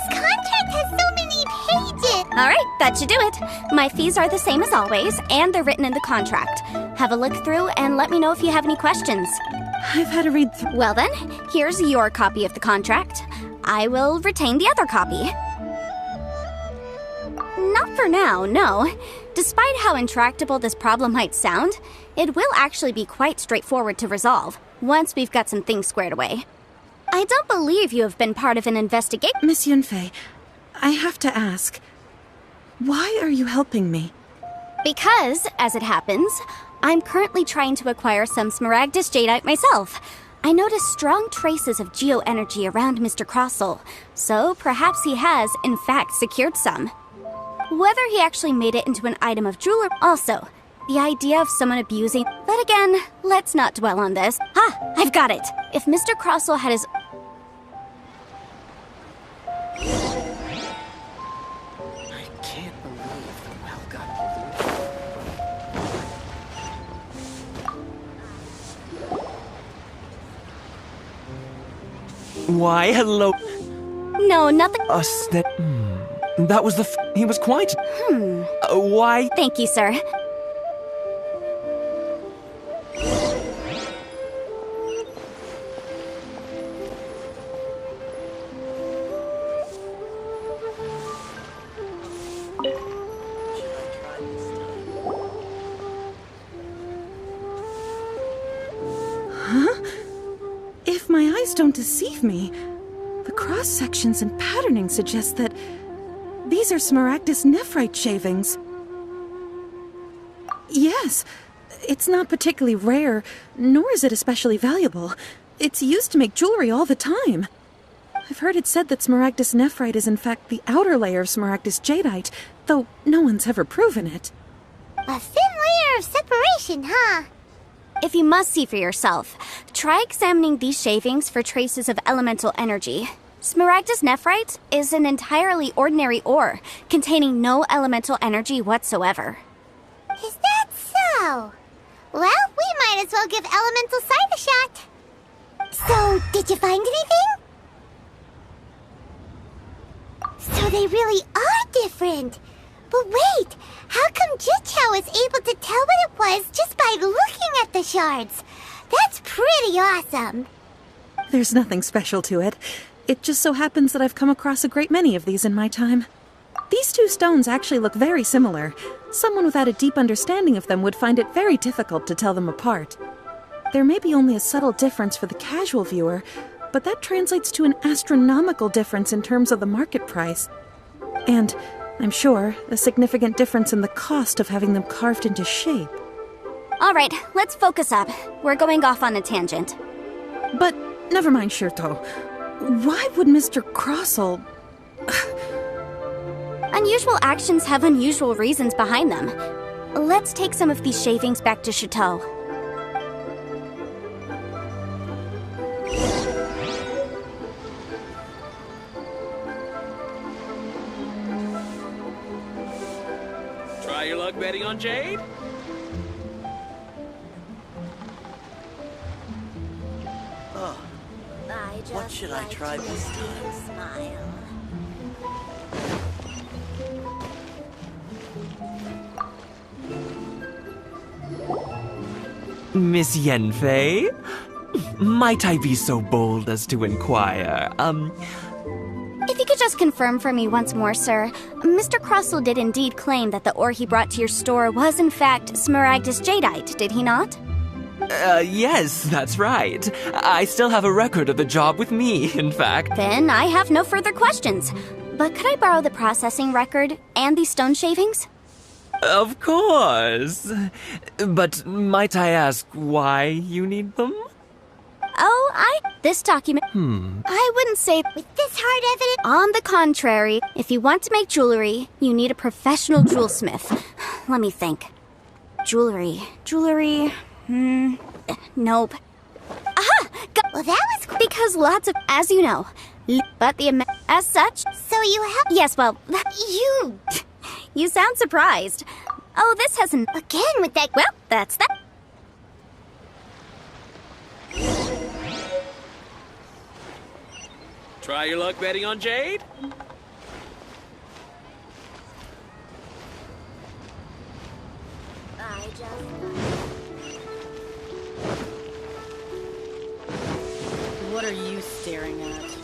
contract has so many pages! Alright, that should do it. My fees are the same as always, and they're written in the contract. Have a look through and let me know if you have any questions. I've had a read through. Well then, here's your copy of the contract. I will retain the other copy. Not for now, no. Despite how intractable this problem might sound, it will actually be quite straightforward to resolve, once we've got some things squared away. I don't believe you have been part of an investigation. Miss Yunfei, I have to ask, why are you helping me? Because, as it happens, I'm currently trying to acquire some Smaragdus Jadeite myself. I noticed strong traces of geo-energy around Mr. Crossel, so perhaps he has, in fact, secured some. Whether he actually made it into an item of jewelry. Also, the idea of someone abusing. But again, let's not dwell on this. Ha! I've got it! If Mr. Crossel had his. I can't believe the well got polluted. Why, hello. No, nothing. That was he was quite. Why? Thank you, sir. Huh? If my eyes don't deceive me, the cross-sections and patterning suggest that these are Smaragdus nephrite shavings. Yes, it's not particularly rare, nor is it especially valuable. It's used to make jewelry all the time. I've heard it said that Smaragdus nephrite is in fact the outer layer of Smaragdus jadeite, though no one's ever proven it. A thin layer of separation, huh? If you must see for yourself, try examining these shavings for traces of elemental energy. Smaragdus nephrite is an entirely ordinary ore, containing no elemental energy whatsoever. Is that so? Well, we might as well give elemental sight a shot. So, did you find anything? So they really are different. But wait, how come Jichao was able to tell what it was just by looking at the shards? That's pretty awesome. There's nothing special to it. It just so happens that I've come across a great many of these in my time. These two stones actually look very similar. Someone without a deep understanding of them would find it very difficult to tell them apart. There may be only a subtle difference for the casual viewer, but that translates to an astronomical difference in terms of the market price. And, I'm sure, a significant difference in the cost of having them carved into shape. Alright, let's focus up. We're going off on a tangent. But, never mind, Shirto. Why would Mr. Crossel... Unusual actions have unusual reasons behind them. Let's take some of these shavings back to Chateau. Try your luck betting on Jade? Oh, what should I try this time? Smile. Miss Yenfei? Might I be so bold as to inquire, If you could just confirm for me once more, sir. Mr. Crossel did indeed claim that the ore he brought to your store was in fact Smaragdus jadeite, did he not? Yes, that's right. I still have a record of the job with me, in fact. Then I have no further questions. But could I borrow the processing record and these stone shavings? Of course. But might I ask why you need them? Oh, this document... I wouldn't say with this hard evidence. On the contrary, if you want to make jewelry, you need a professional jewelsmith. Let me think. Jewelry. Nope. Aha! Well, that was because lots of... As you know. But as such... So you have... Yes, well... You sound surprised. Oh, this hasn't... Again with that... Well, that's that. Try your luck betting on Jade? What are you staring at?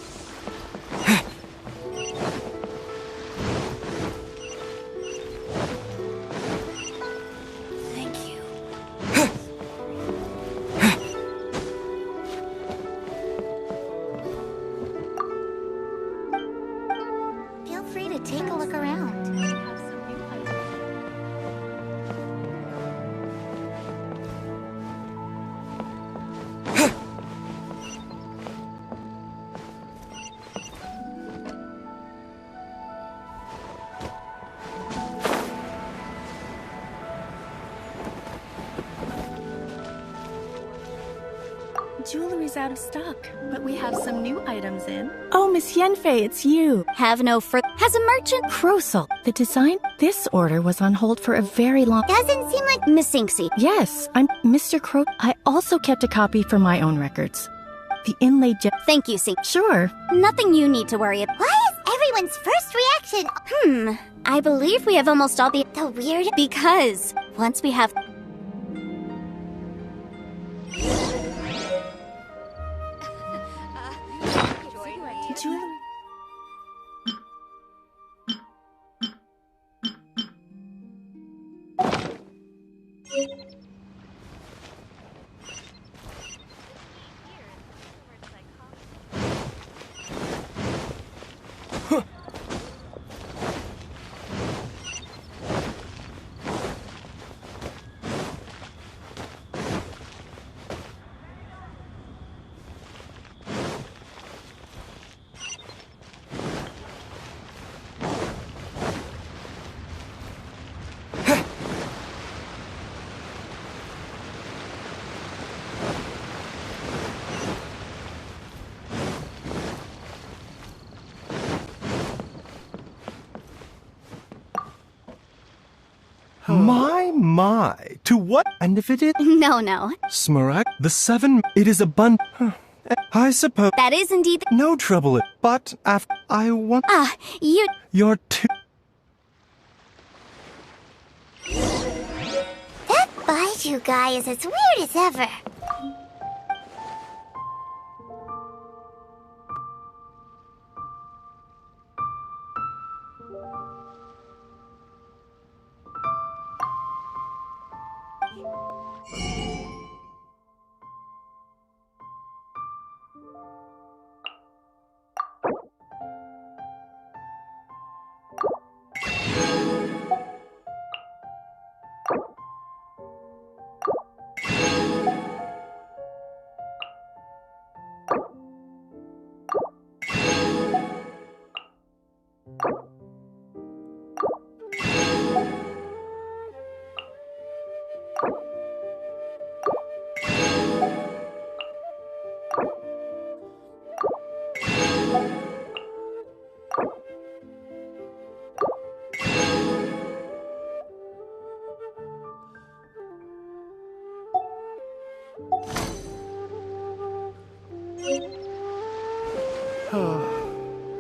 could take a look around. Jewelry's out of stock, but we have some new items in. Oh, Miss Yenfei, it's you. Have no has a merchant. Crosel. The design? This order was on hold for a very long... Doesn't seem like Miss Inksy. Yes, I'm Mr. Crow. I also kept a copy for my own records. The inlaid Thank you, Sink. Sure. Nothing you need to worry about. Why is everyone's first reaction? I believe we have almost all the weird... Because once we have... Jewelry. My, to what end of it is? No. Smaragd, the 7, it is abundant. I suppose. That is indeed no trouble, but after I want. You're too. That Baiju guy is as weird as ever.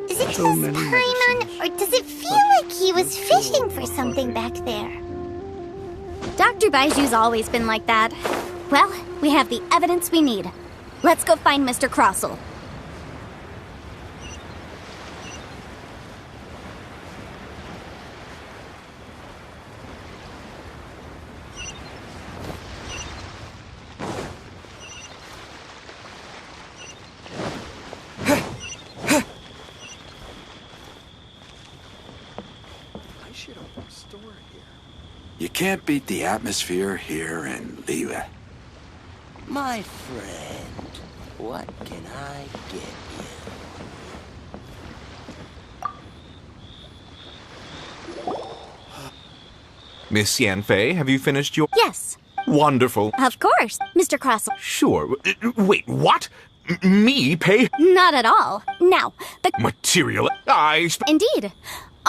Is it just Paimon, or does it feel like he was fishing for something back there? Dr. Baiju's always been like that. Well, we have the evidence we need. Let's go find Mr. Crossel. You can't beat the atmosphere here in Liyue. My friend, what can I get you? Miss Yanfei, have you finished your... Yes. Wonderful. Of course, Mr. Crossel. Sure. Wait, what? Me pay? Not at all. Now, the... Material... Indeed.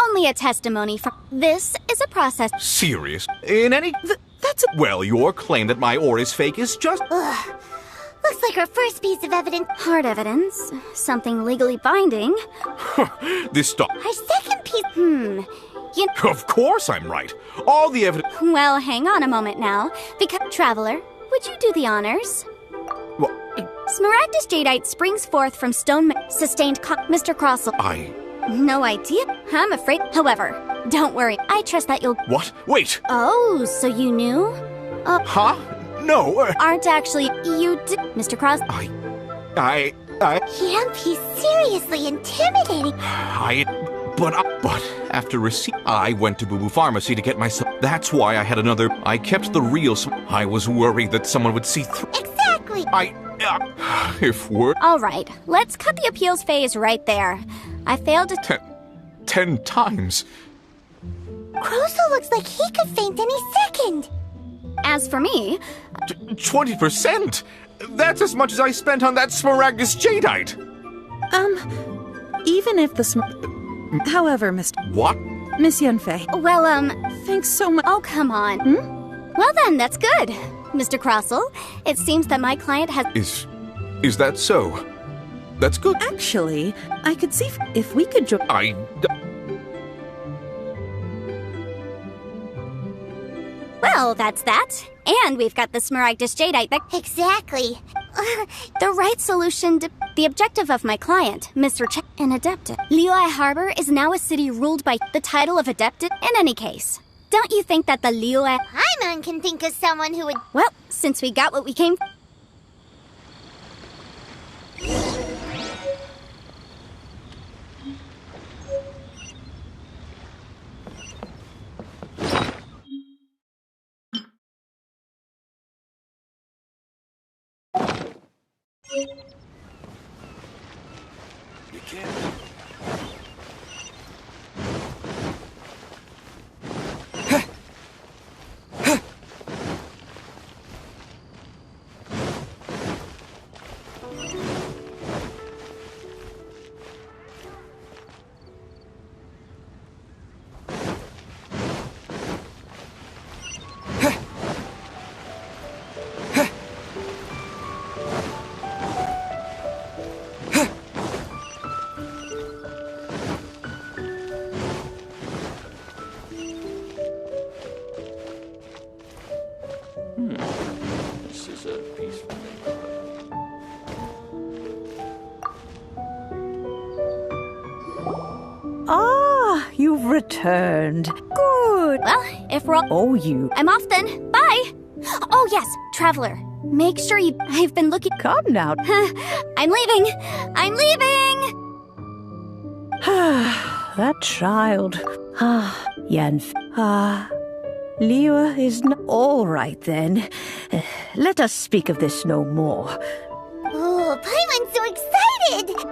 Only a testimony from... This is a process... Serious? In any... That's a... Well, your claim that my ore is fake is just... Ugh. Looks like our first piece of evidence... Hard evidence. Something legally binding. This stuff... Our second piece... Of course I'm right. All the evidence... Well, hang on a moment now. Because... Traveler, would you do the honors? What? Smaragdus jadeite springs forth from stone... Sustained... Mr. Crossel. No idea. I'm afraid. However, don't worry. I trust that you'll... What? Wait! Oh, so you knew? Huh? No. Aren't actually... You did... Mr. Cross... I... Yamp, he's seriously intimidating. But after receipt, I went to Boo Boo Pharmacy to get myself. That's why I had another. I kept the real. I was worried that someone would see through. Exactly. If we're All right, let's cut the appeals phase right there. I failed to. 10 times. Kroso looks like he could faint any second. As for me, 20%. That's as much as I spent on that Smaragdus Jadeite. Even if the However, Mr. What? Miss Yenfei. well, Thanks so much. oh, come on. Well then, that's good. Mr. Crossell, it seems that my client has. Is that so? That's good. Actually, I could see if we could Well, that's that. And we've got the Smaragdus Jadeite that. Exactly. The right solution to the objective of my client, Mr. an Adeptus. Liyue Harbor is now a city ruled by the title of Adeptus in any case. Don't you think that the Liyue... Paimon can think of someone who would... Well, since we got what we came... You can't. This is a peaceful neighborhood. Ah, you've returned. Good. Well, if we're all... Oh, you. I'm off then. Bye! Oh, yes, Traveler. Make sure you... I've been looking... Come now. I'm leaving! I'm leaving! That child. Yanf. Liyue is not... All right, then. Let us speak of this no more. Oh, Paimon's so excited!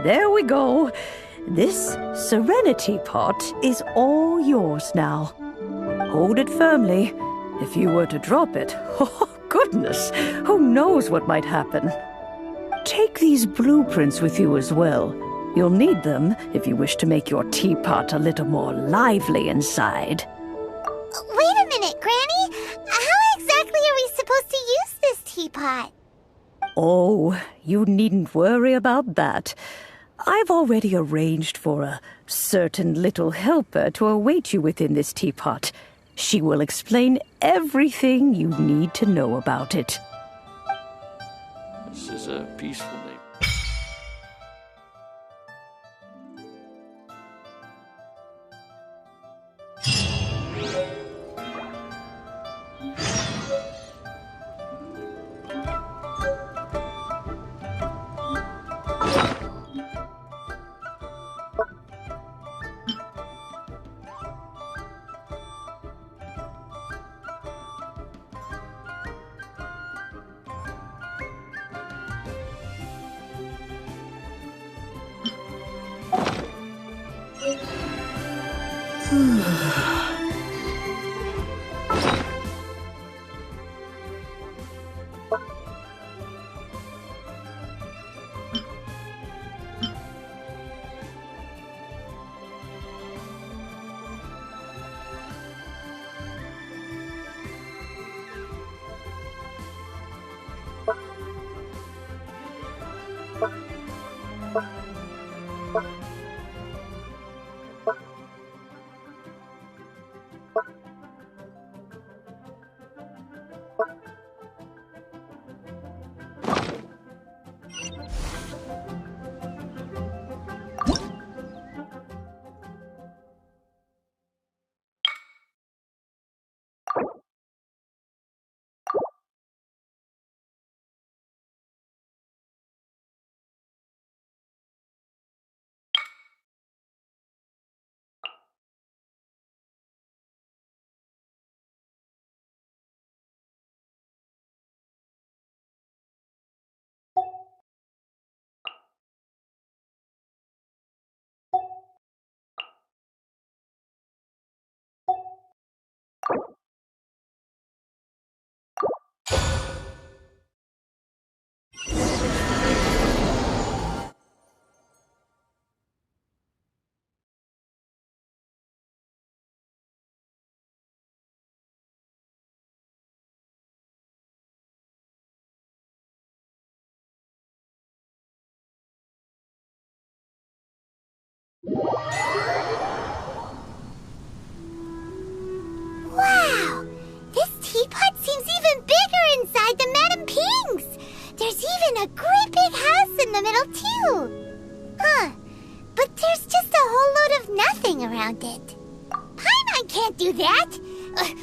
There we go. This Serenity Pot is all yours now. Hold it firmly. If you were to drop it, oh goodness, who knows what might happen. Take these blueprints with you as well. You'll need them if you wish to make your teapot a little more lively inside. Wait a minute, Granny! How exactly are we supposed to use this teapot? Oh, you needn't worry about that. I've already arranged for a certain little helper to await you within this teapot. She will explain everything you need to know about it. This is a peaceful neighborhood. Wow! This teapot seems even bigger inside than Madame Ping's! There's even a great big house in the middle, too! Huh. But there's just a whole load of nothing around it. Paimon can't do that!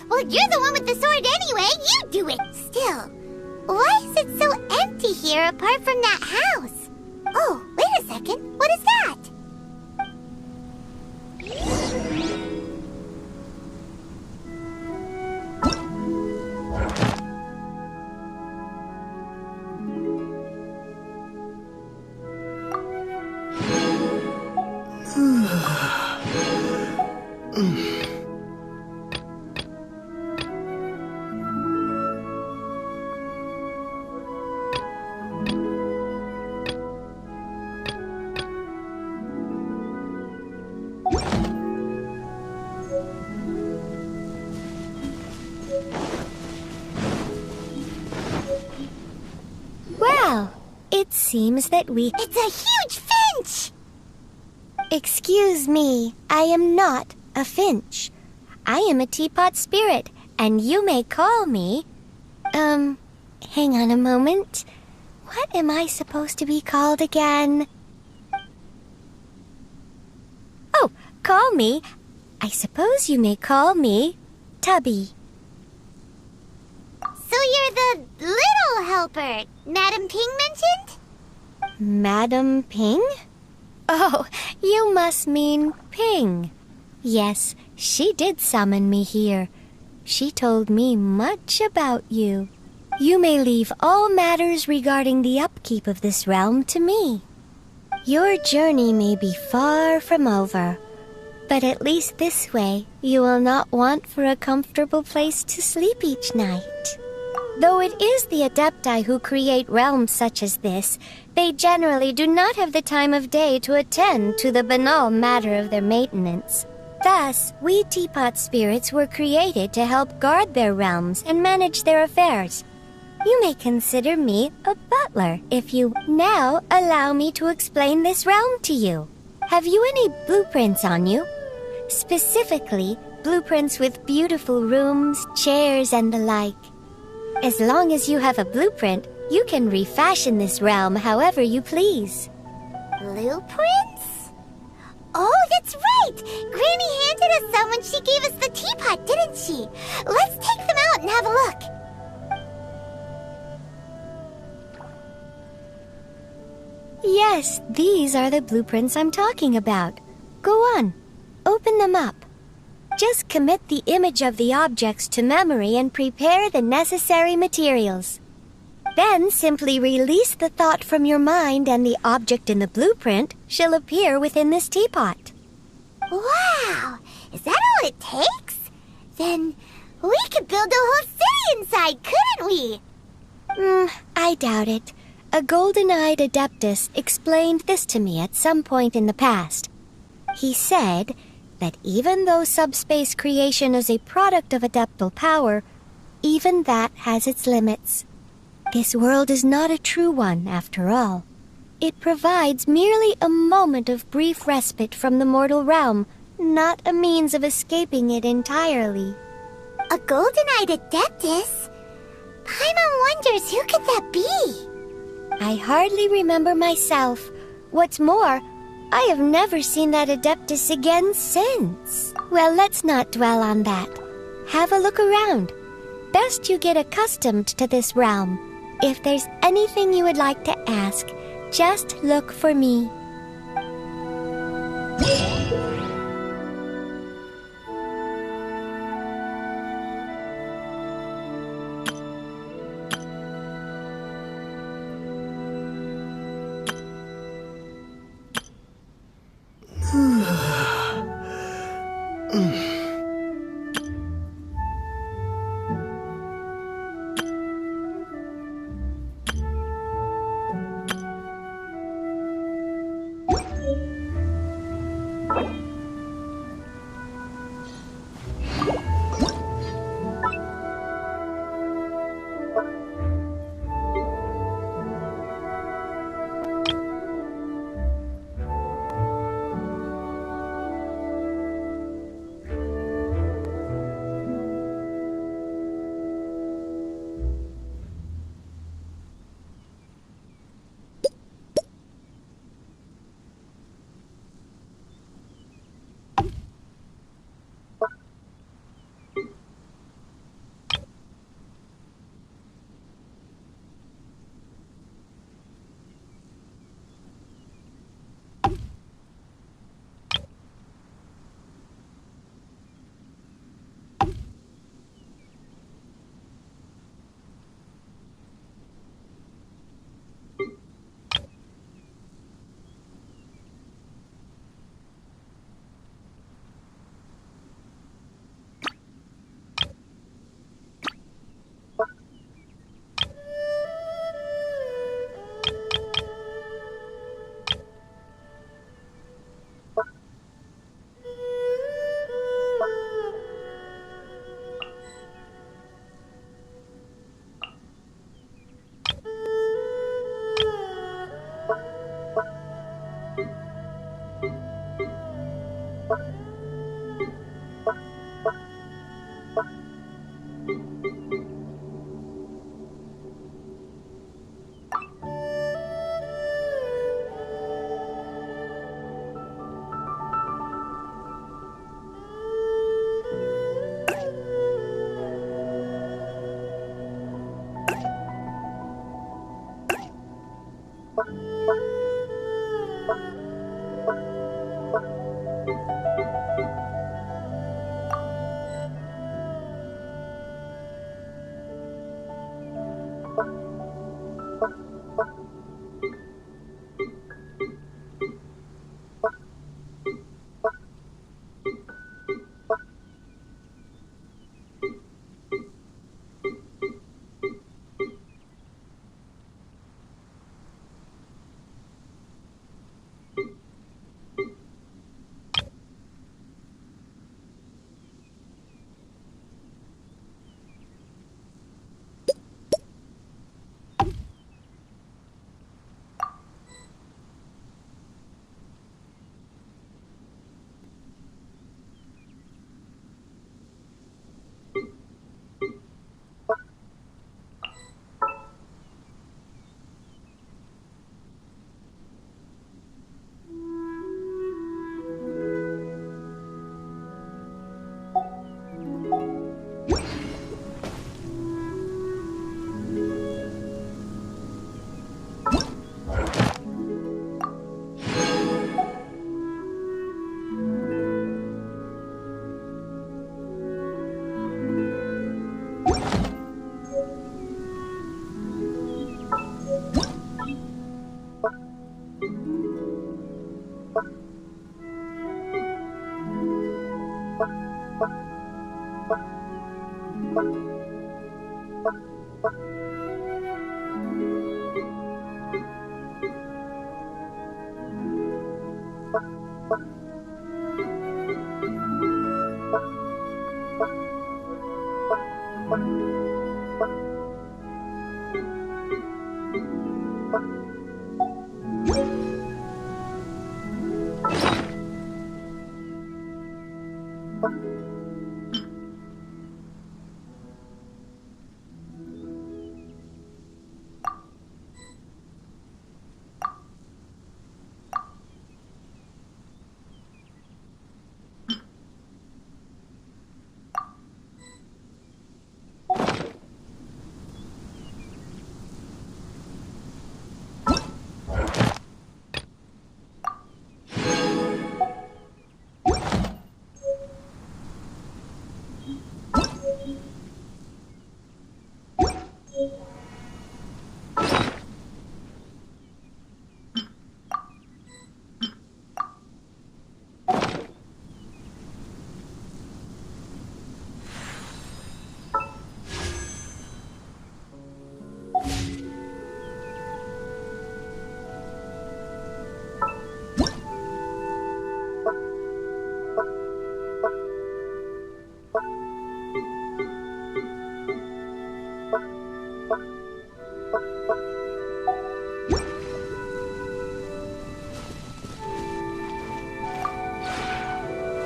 Well, you're the one with the sword anyway! You do it! Still, why is it so empty here apart from that house? Oh, wait a second. What is that? Well, it seems that we... It's a huge finch! Excuse me, I am not a finch. I am a teapot spirit, and you may call me... hang on a moment. What am I supposed to be called again? Oh, call me. I suppose you may call me Tubby. So you're the little helper Madame Ping mentioned? Madame Ping? Oh, you must mean Ping. Yes, she did summon me here. She told me much about you. You may leave all matters regarding the upkeep of this realm to me. Your journey may be far from over, but at least this way you will not want for a comfortable place to sleep each night. Though it is the Adepti who create realms such as this, they generally do not have the time of day to attend to the banal matter of their maintenance. Thus, we teapot spirits were created to help guard their realms and manage their affairs. You may consider me a butler if you now allow me to explain this realm to you. Have you any blueprints on you? Specifically, blueprints with beautiful rooms, chairs, and the like. As long as you have a blueprint, you can refashion this realm however you please. Blueprints? Oh, that's right! Granny handed us some when she gave us the teapot, didn't she? Let's take them out and have a look. Yes, these are the blueprints I'm talking about. Go on, open them up. Just commit the image of the objects to memory and prepare the necessary materials. Then simply release the thought from your mind and the object in the blueprint shall appear within this teapot. Wow! Is that all it takes? Then we could build a whole city inside, couldn't we? I doubt it. A golden-eyed adeptus explained this to me at some point in the past. He said that even though subspace creation is a product of adeptal power, even that has its limits. This world is not a true one, after all. It provides merely a moment of brief respite from the mortal realm, not a means of escaping it entirely. A golden-eyed adeptus? Paimon wonders who could that be? I hardly remember myself. What's more, I have never seen that adeptus again since. Well, let's not dwell on that. Have a look around. Best you get accustomed to this realm. If there's anything you would like to ask, just look for me.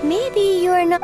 Maybe you're not...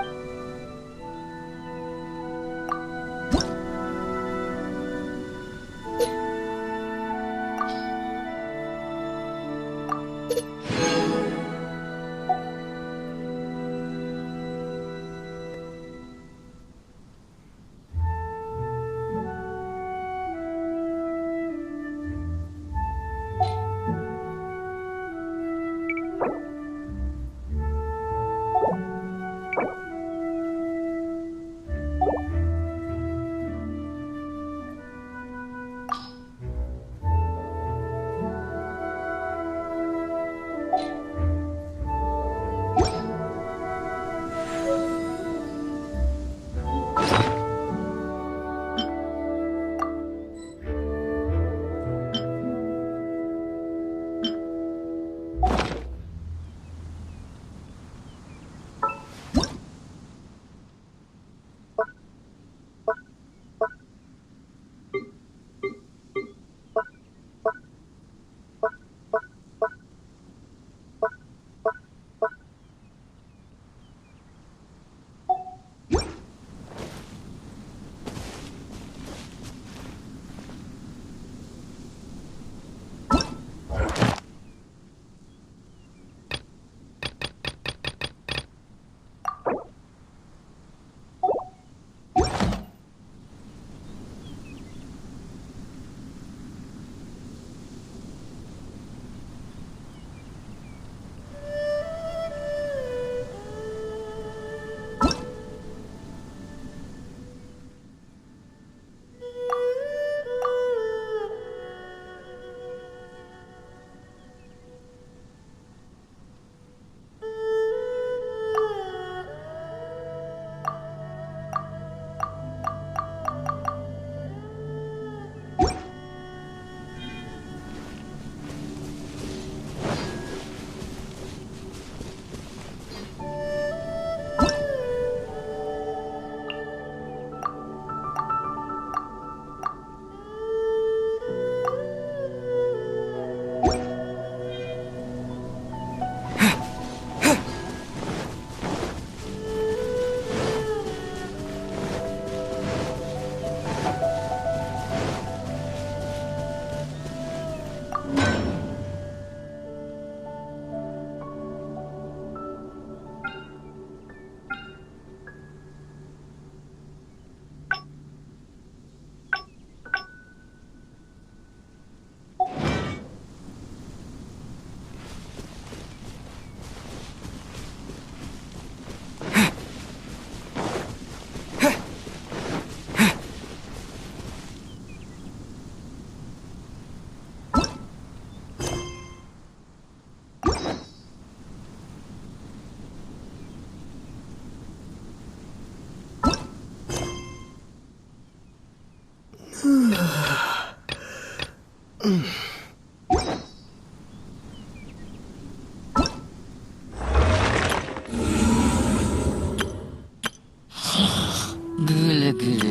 Güle güle.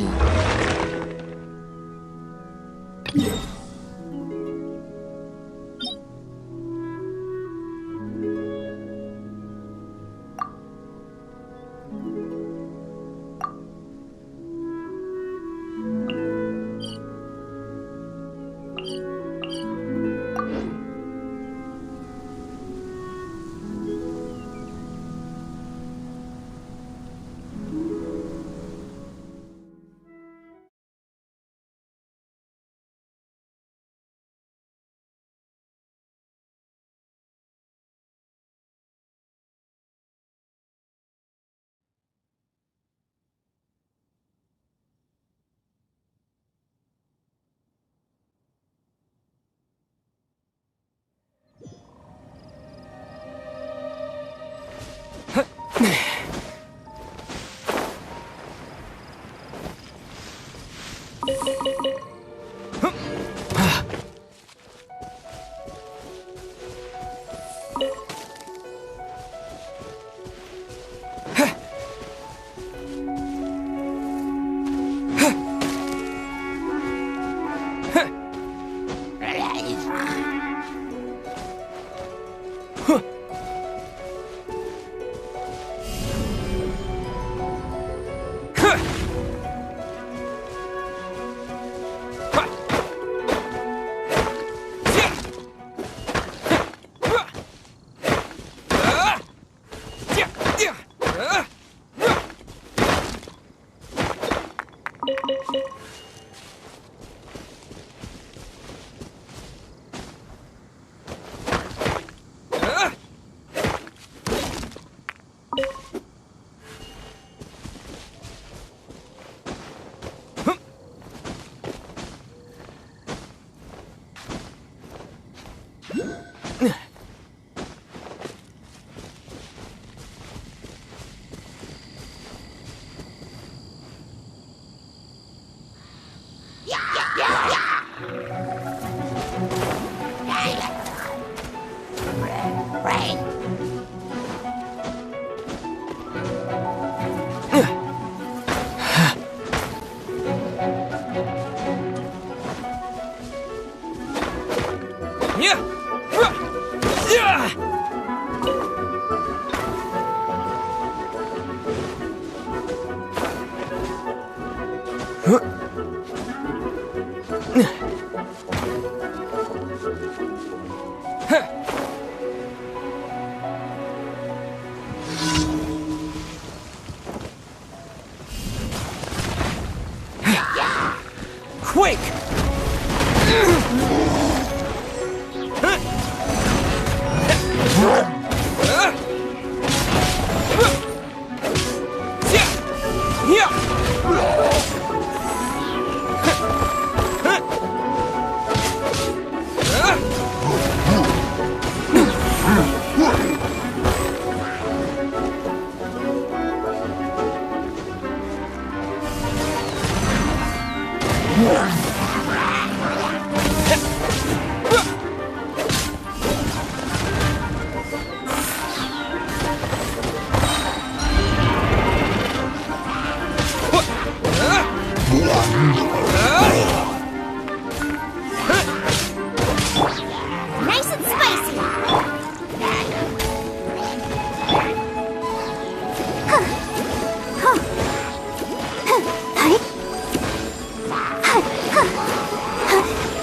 Nice and spicy.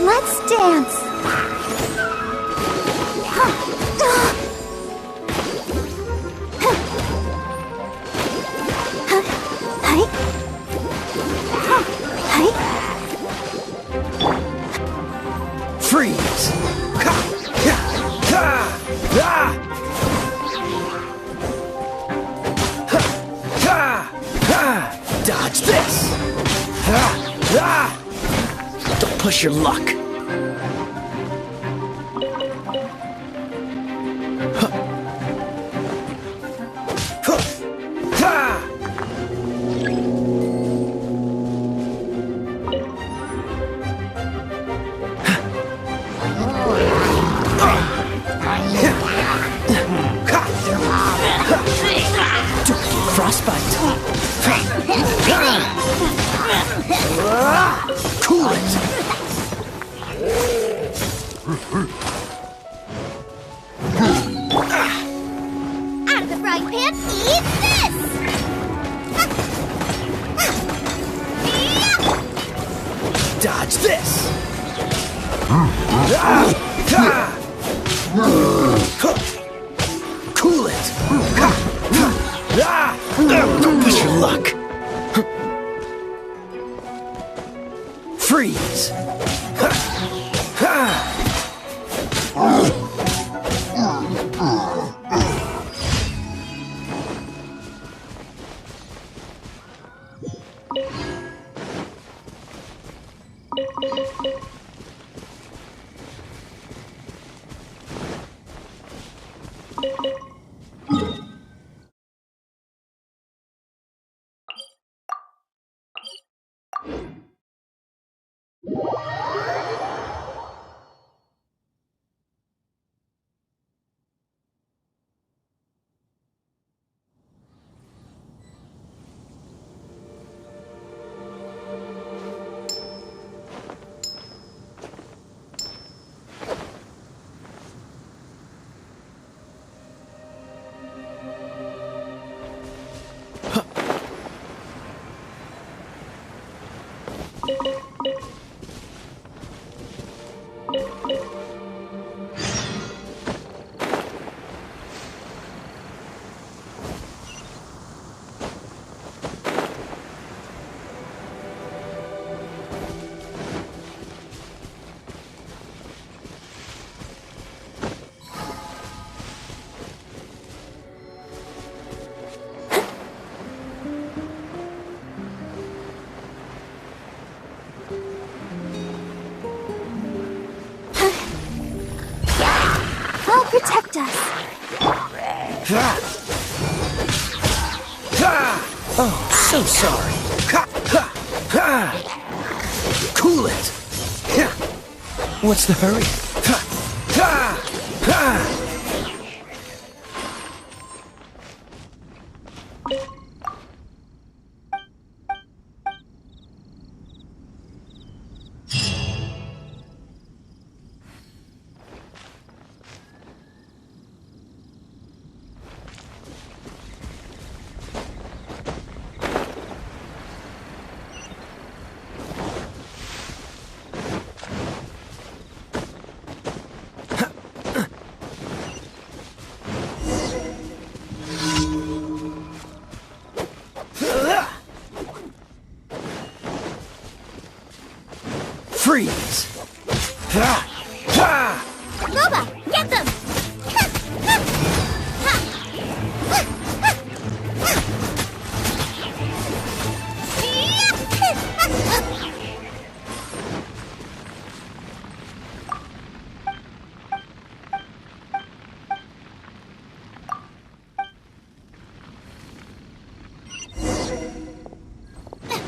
Let's dance. Freeze! Dodge this! Don't push your luck. fight. Cool it. Out of the frying pan, eat this! Dodge this. Cool it. Don't push your luck. Freeze. Protect us. Oh, so sorry. Cool it. What's the hurry? Freeze! Boba, get them!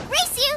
Race you!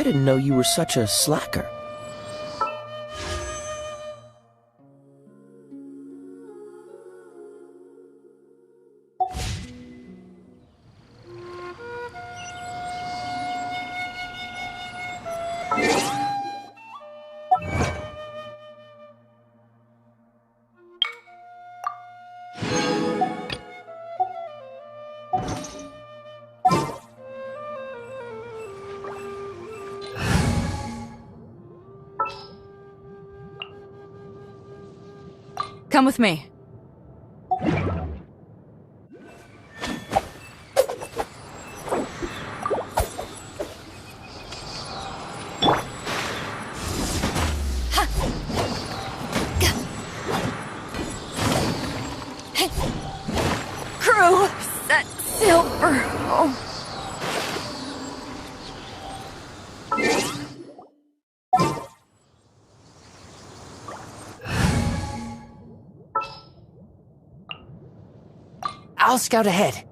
I didn't know you were such a slacker. Come with me. Crew, set sail for home. I'll scout ahead.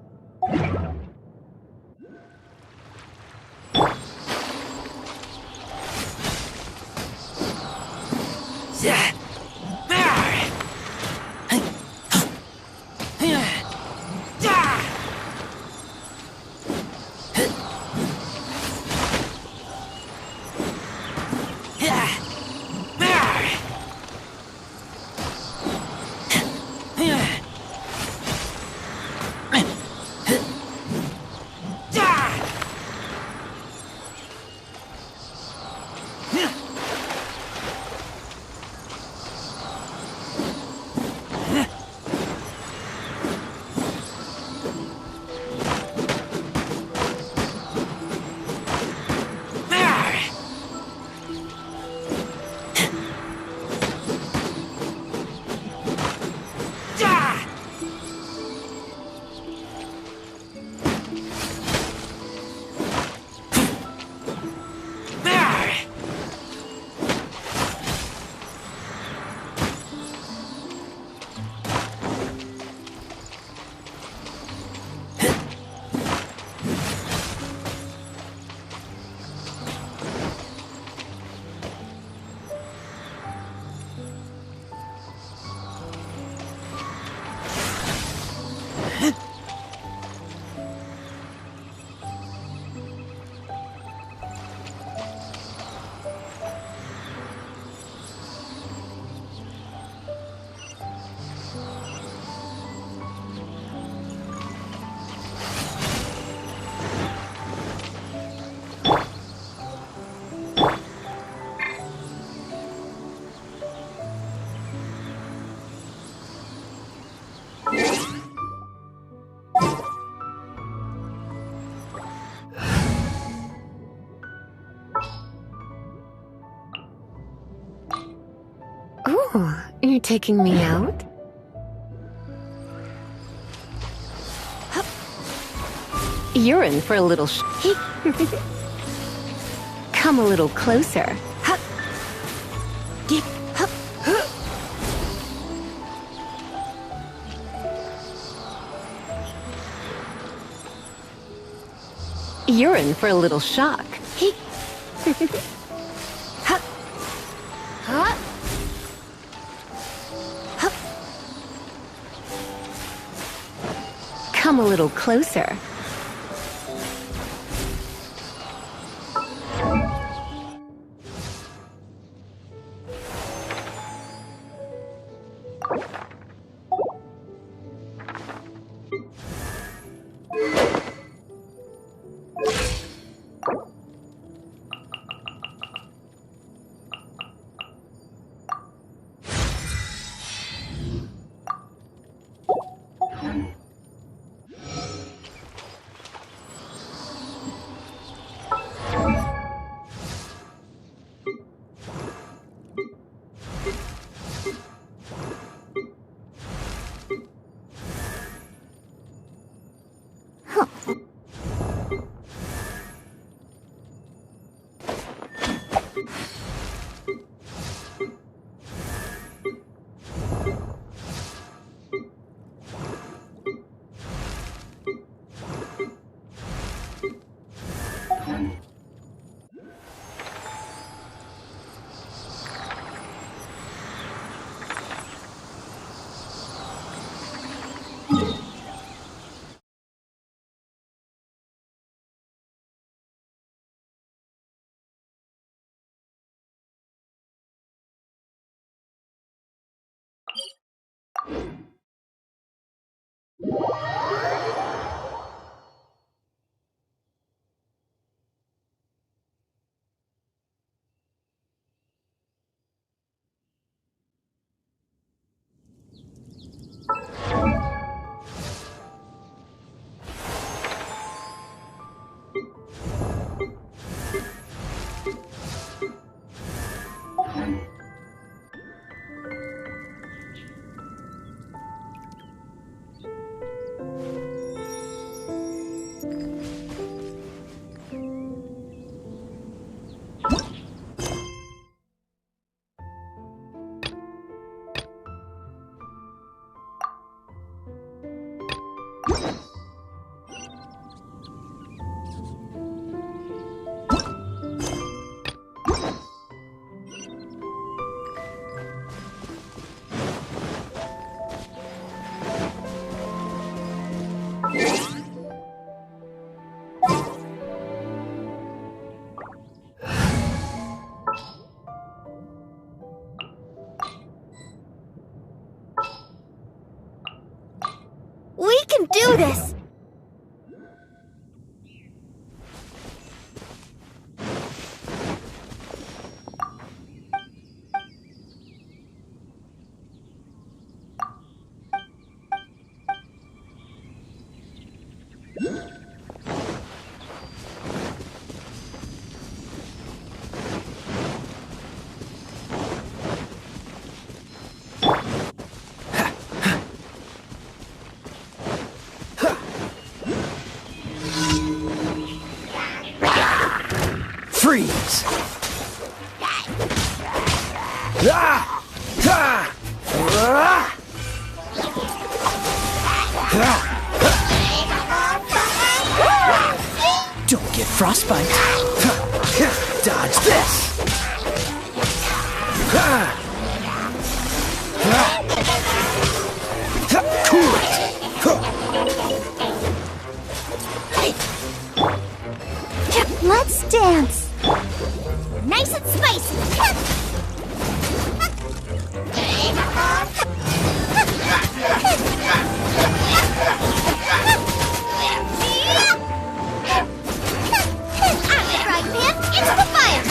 Oh, you're taking me out? You're in for a little Come a little closer. You're in for a little shock. Come a little closer. this! Freeze! Ah! Ah! Ah! Don't get frostbite. Dodge this. Cool it. Let's dance. Nice and spicy. Into the fire!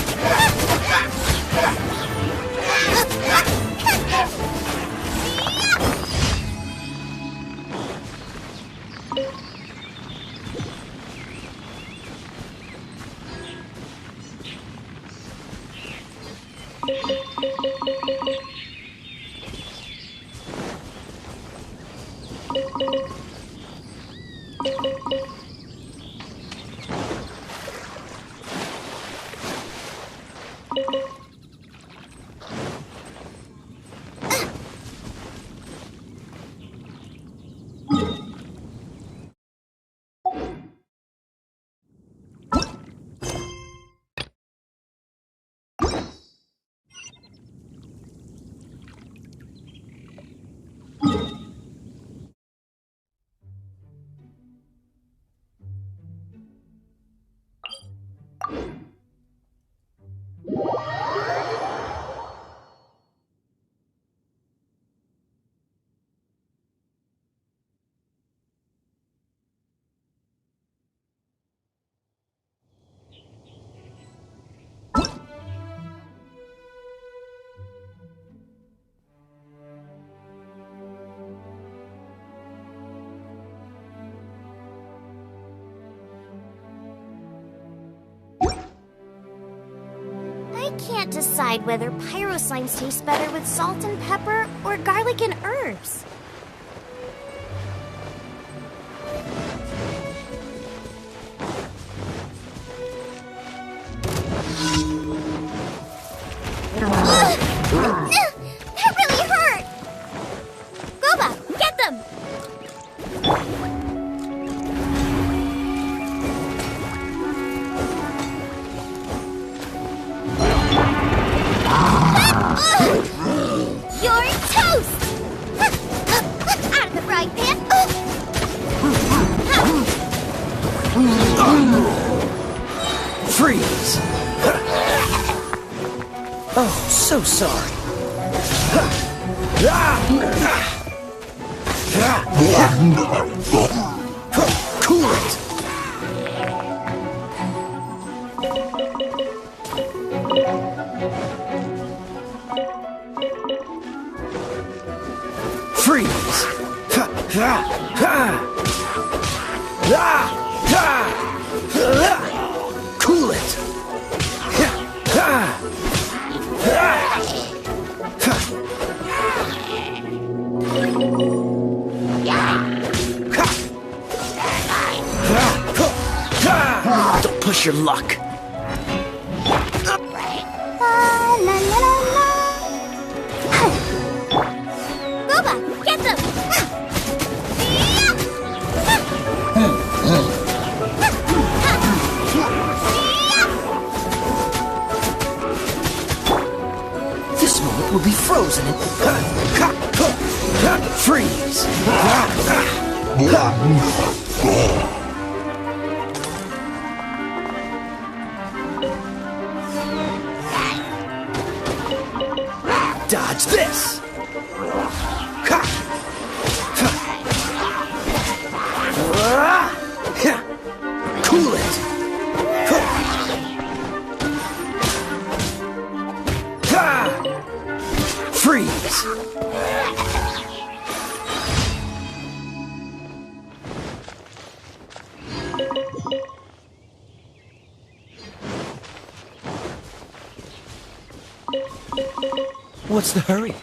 I can't decide whether pyro slimes taste better with salt and pepper or garlic and herbs. That really hurt! Goba, get them! You're toast! Out of the frying pan! Freeze! Oh, so sorry. Cool it! Freeze! Cool it! Don't push your luck. Goba, get them! This moment will be frozen in... Freeze! Dodge this! What's the hurry?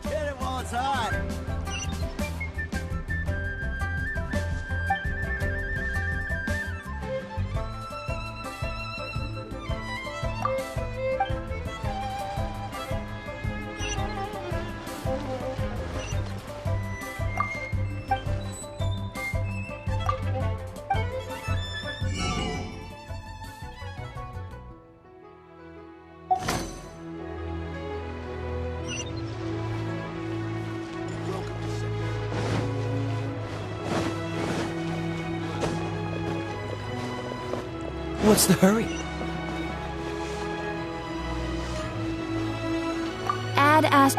Hit it while it's hot. What's the hurry? Add as...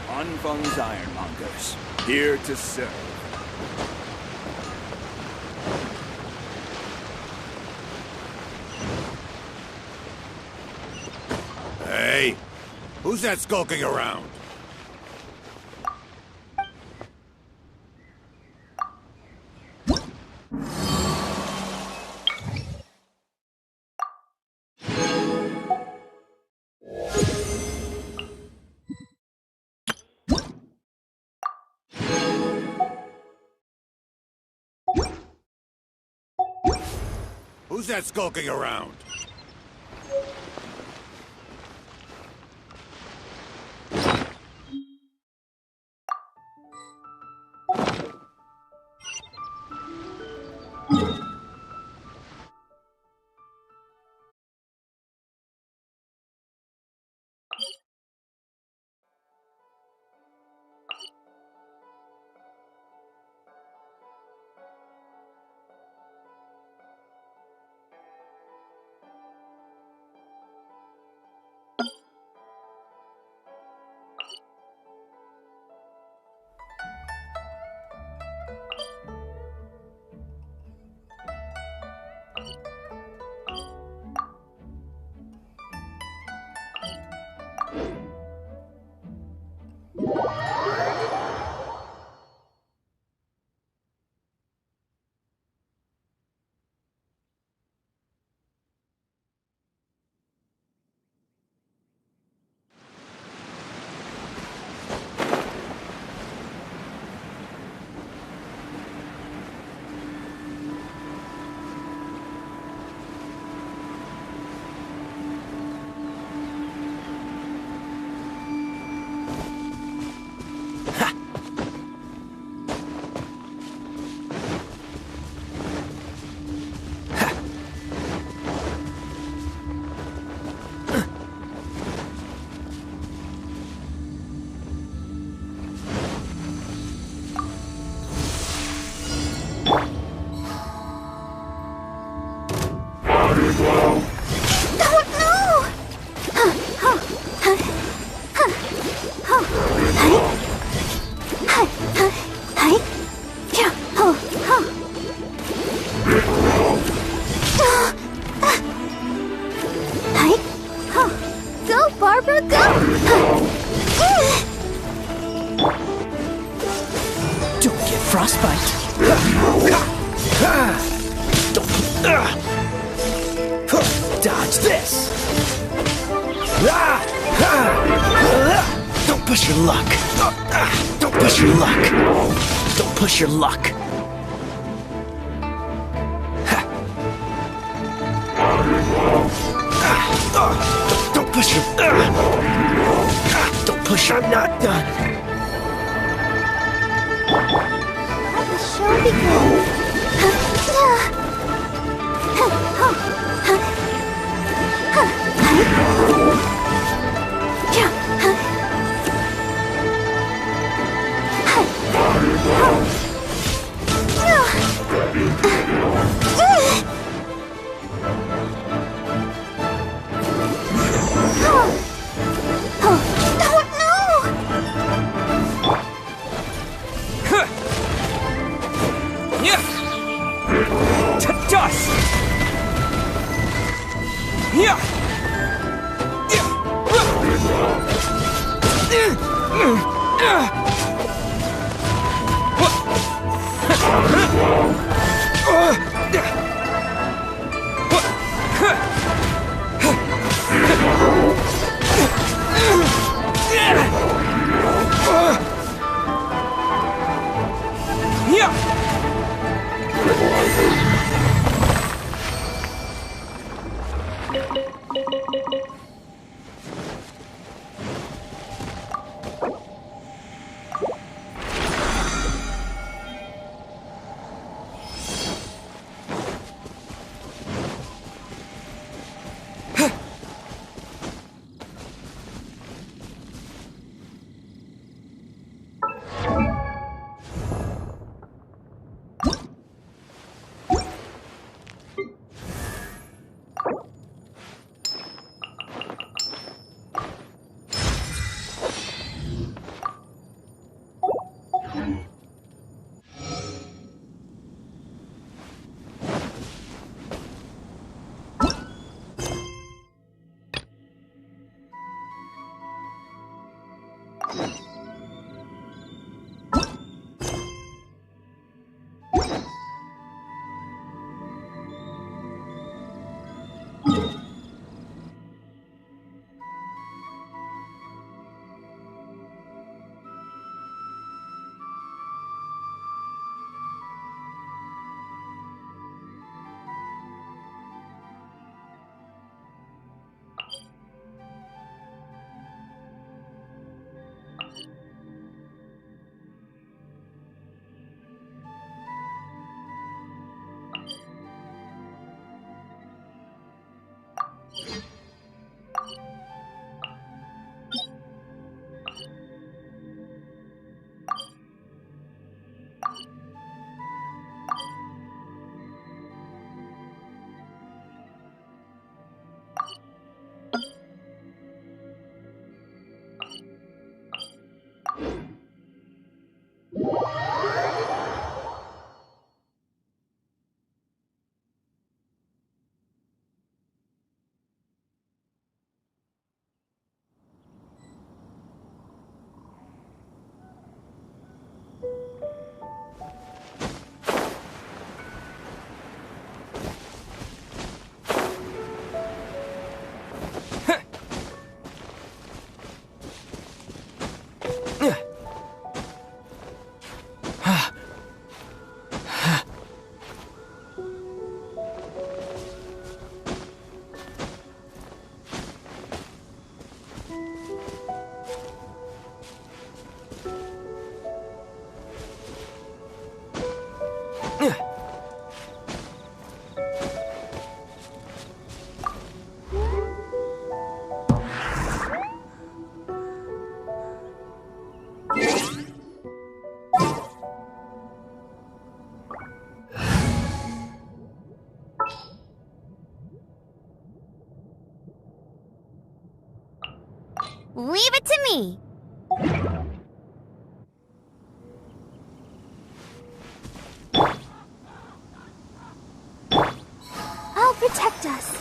Anfang's Ironmongers, here to serve. Hey, who's that skulking around? Who's that skulking around? Dodge this! Don't push your luck! Don't push your luck! Don't push your luck! Don't push your... Don't push, I'm not done! Let the show begin! Leave it to me! I'll protect us.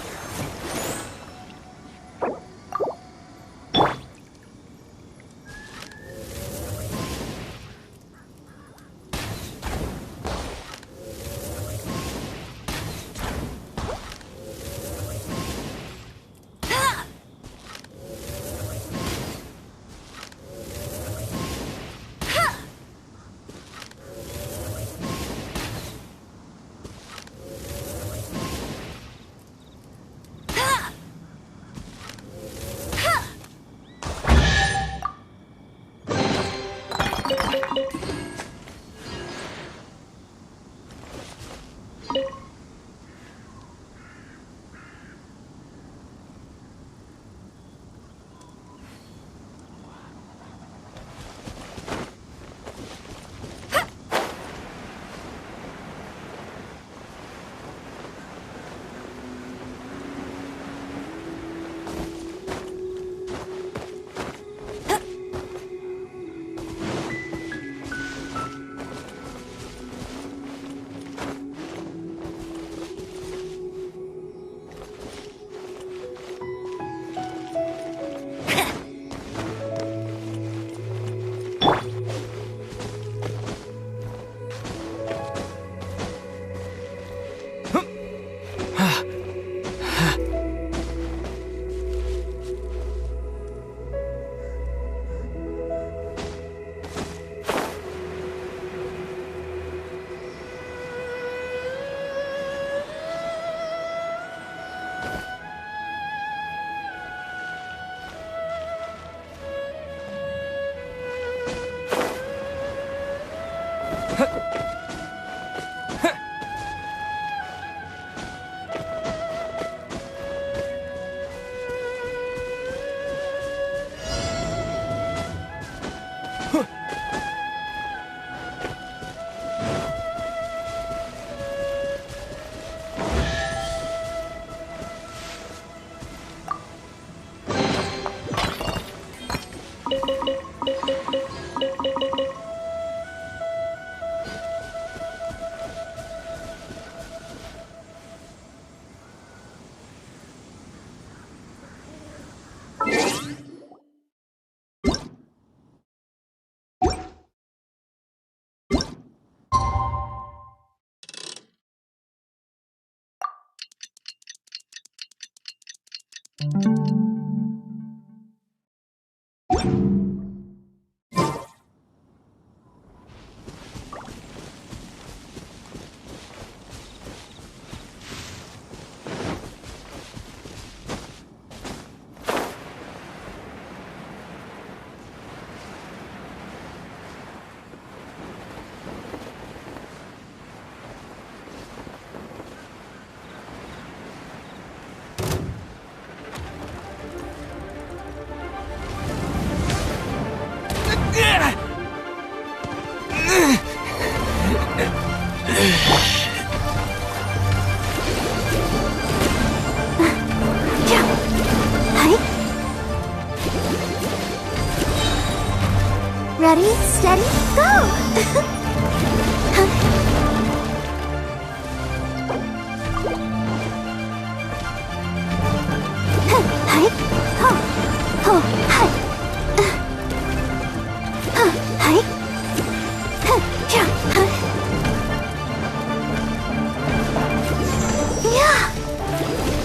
Ready, steady, go!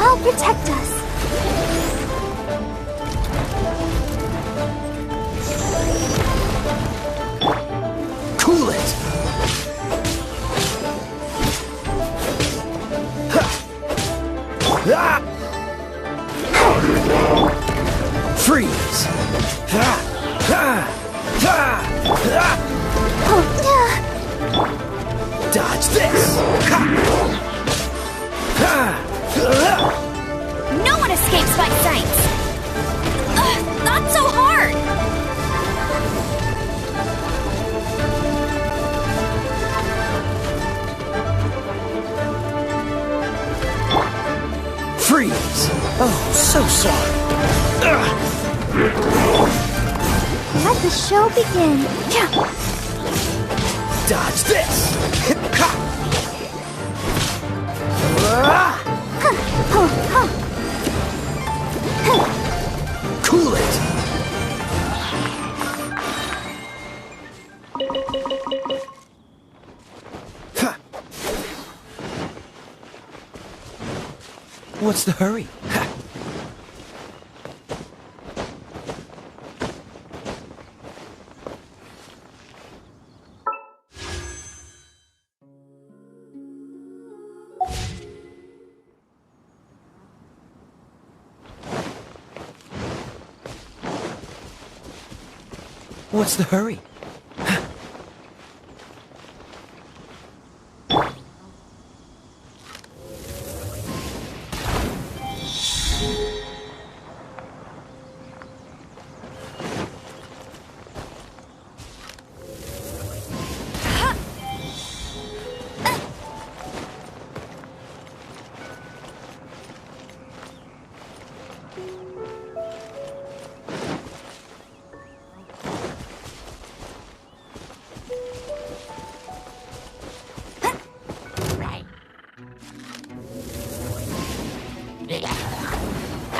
I'll protect us. Cool it! Freeze! Dodge this! No one escapes my sights! Not so hard! Freeze! Oh, so sorry. Let the show begin. Dodge this! Cool it! What's the hurry? What's the hurry?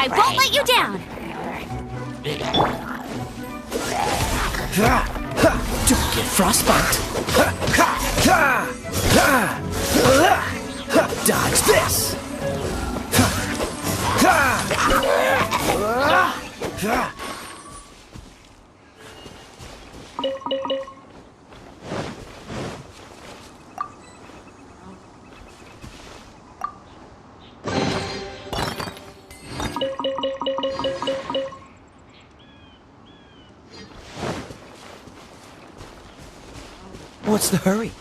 I won't let you down! Don't get frostbite! Dodge this! What's the hurry?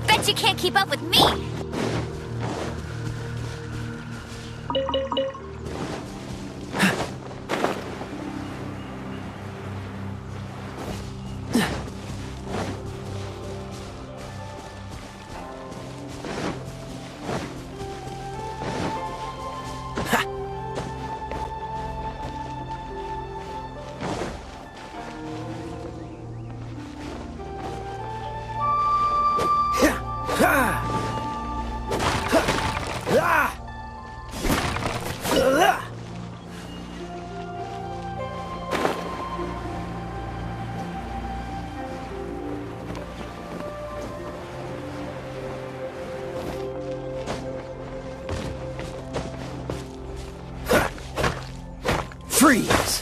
Bet you can't keep up with me! Freeze!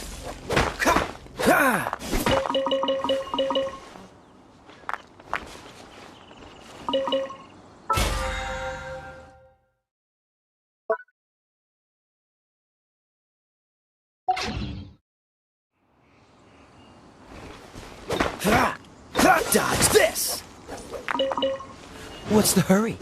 Dodge this! What's the hurry?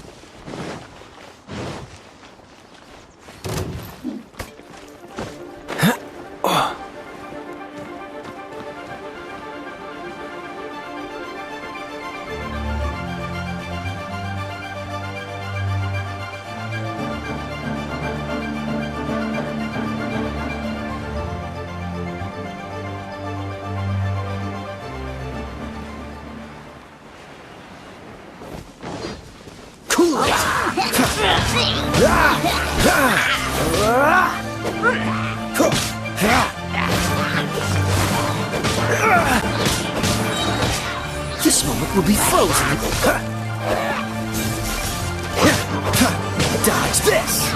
This moment will be frozen. Dodge this!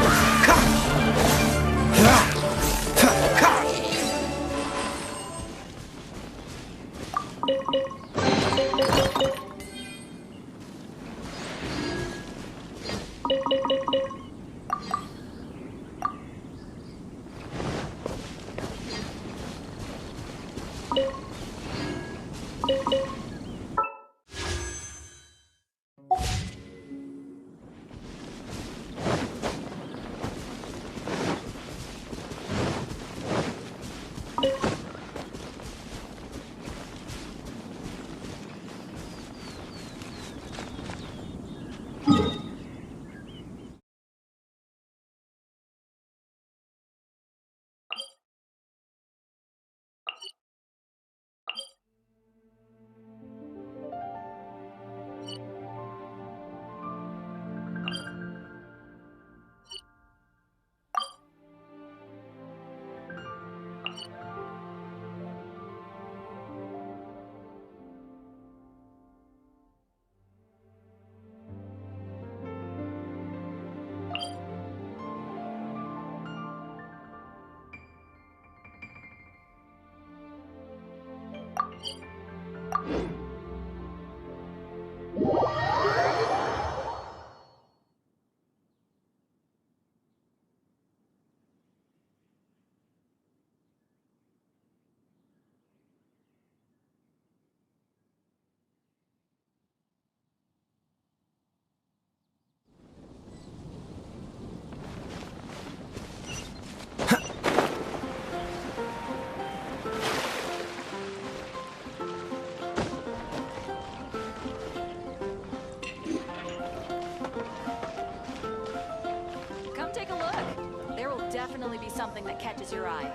Definitely be something that catches your eye.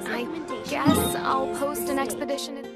I guess I'll post an expedition.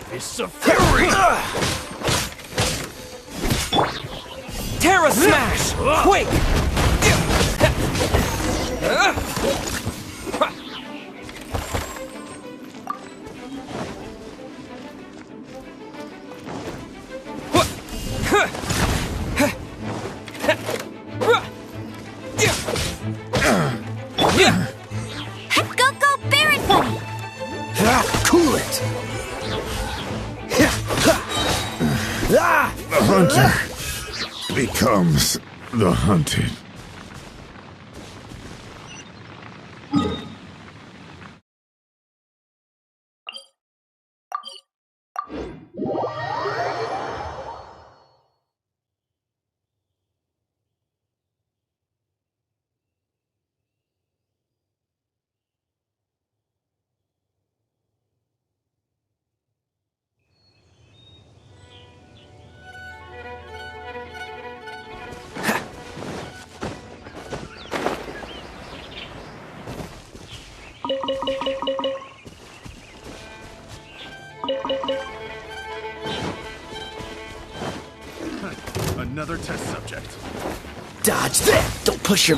Fists of Fury! Terra Smash! Quake! Go, Barret Bunny! Cool it! The hunter becomes the hunted. Another test subject. Dodge that! Don't push your...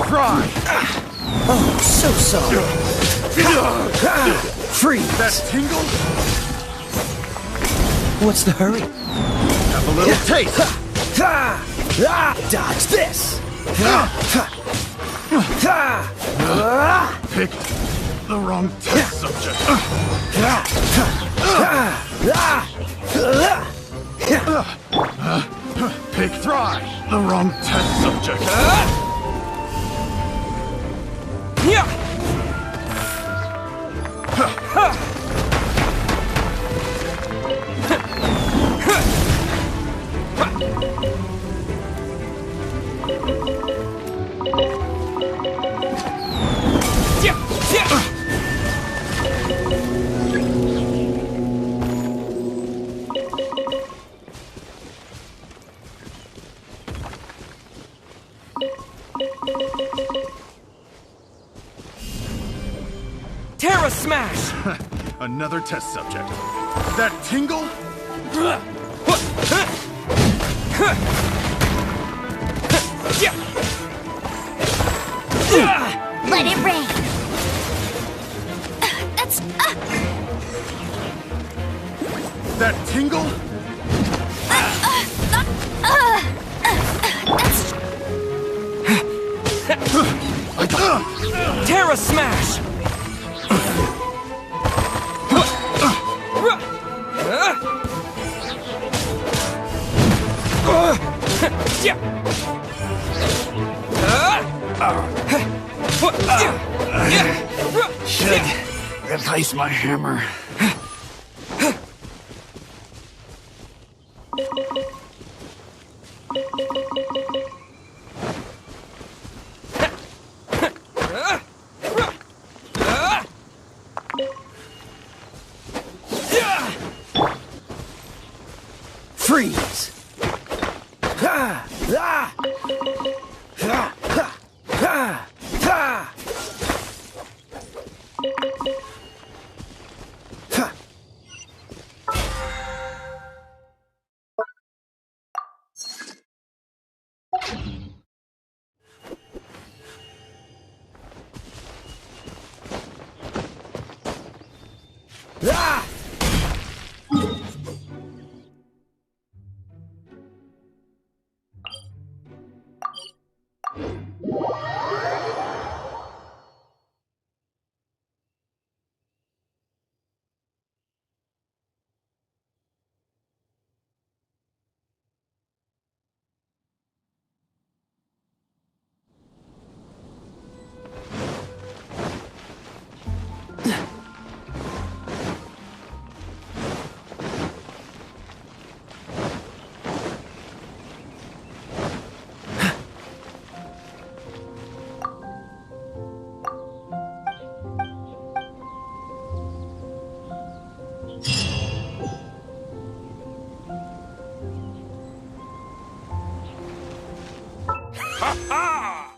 Fry! Oh, so sorry. Freeze! That tingle? What's the hurry? Have a little taste! Dodge this! Picked the wrong test subject. Pick Thry, the wrong test subject. Terra Smash! Another test subject. That tingle? Let it rain! That's... That tingle? Terra Smash! Should replace my hammer. Freeze! Ha ha!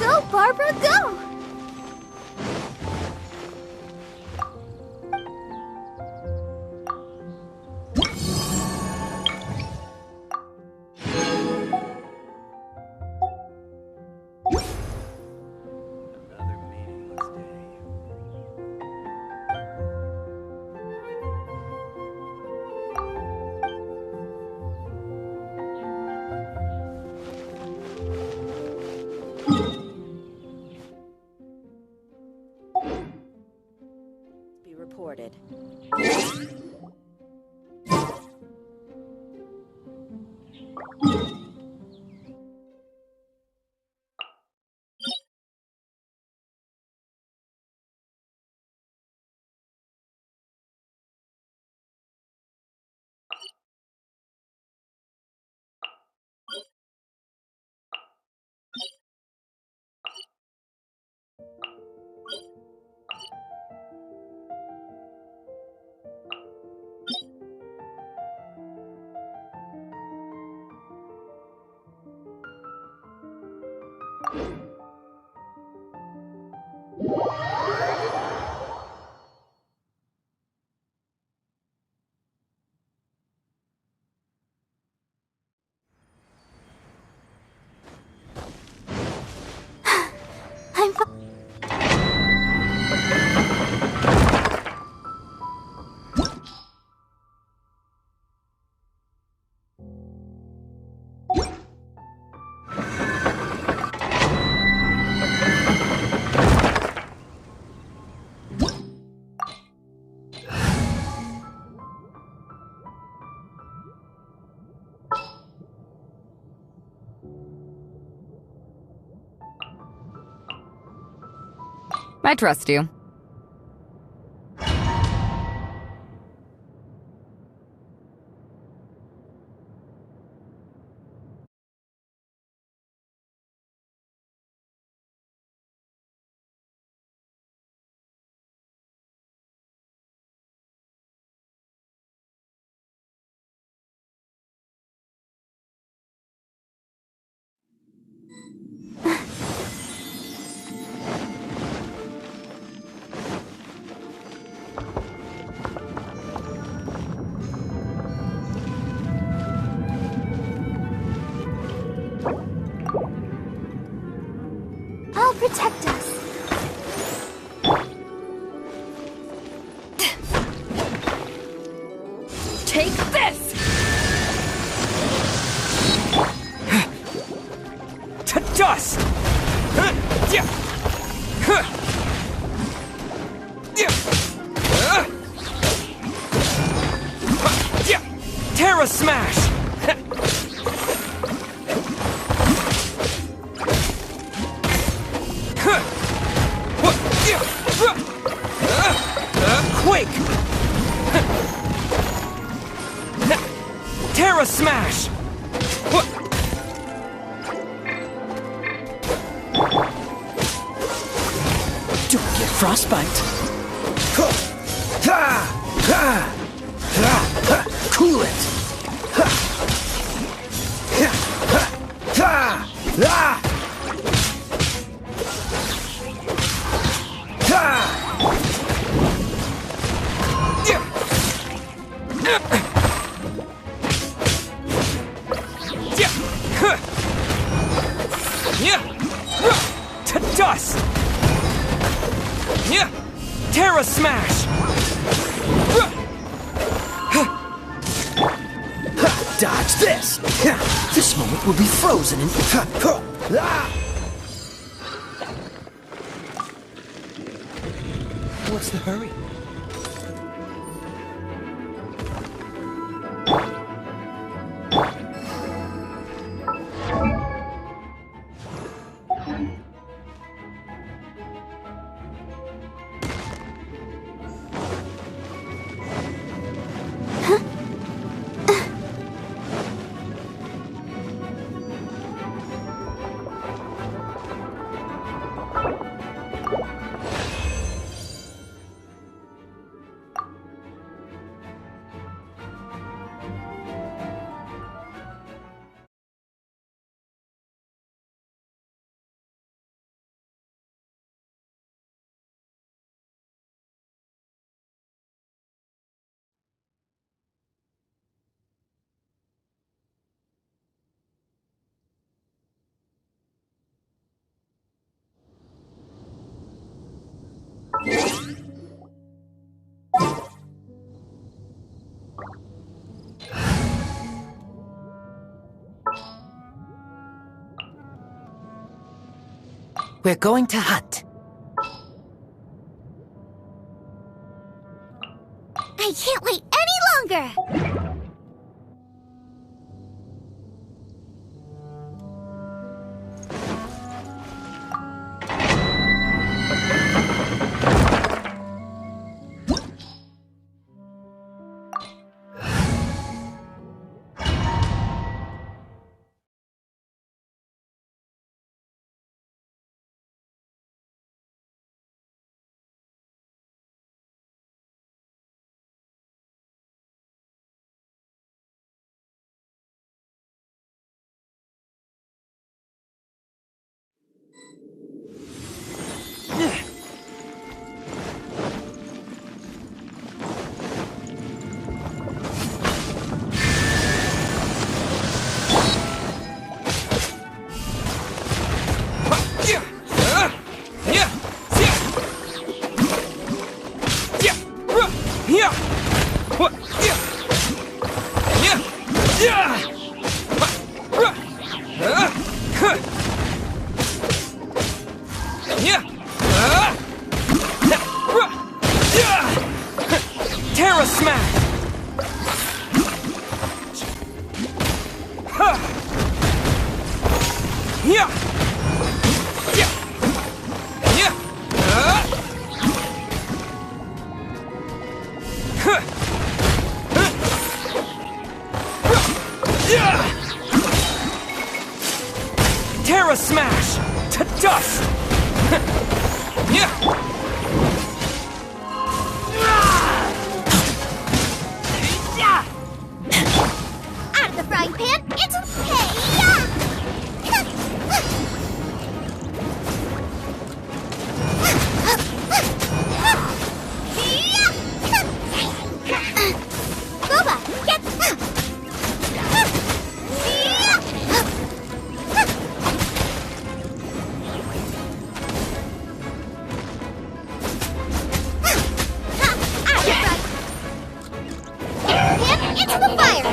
Go, Barbara, go! Be reported. I trust you. I'll protect us. Take this! To dust! Terra Smash! Quake! Terra Smash! Don't get frostbite. Cool it. To dust! Terra Smash! Dodge this. This moment will be frozen in... What's the hurry? We're going to hunt. I can't wait any longer! Terra Smash! Terra Smash! To dust! Out of the frying pan, it's Boba, get into the fire!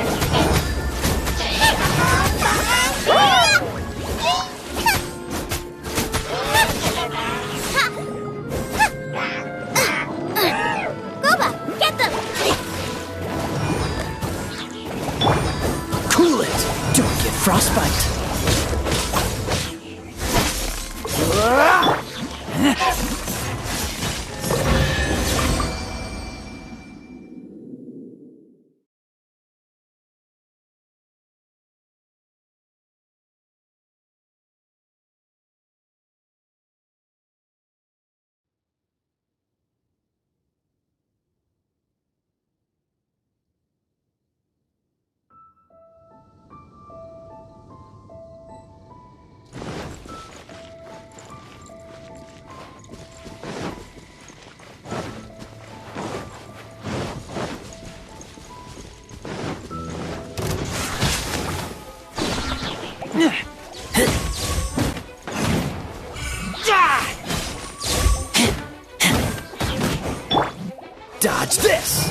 Boba, get them! Cool it! Don't get frostbite! Dodge this!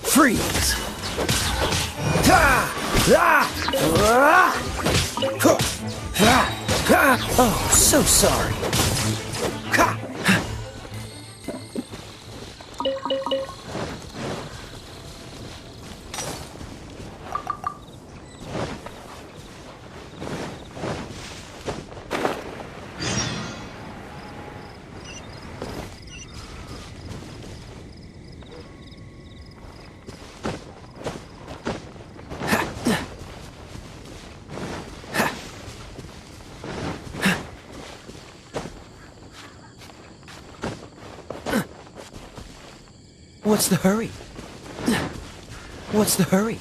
Freeze! Oh, so sorry. What's the hurry? What's the hurry?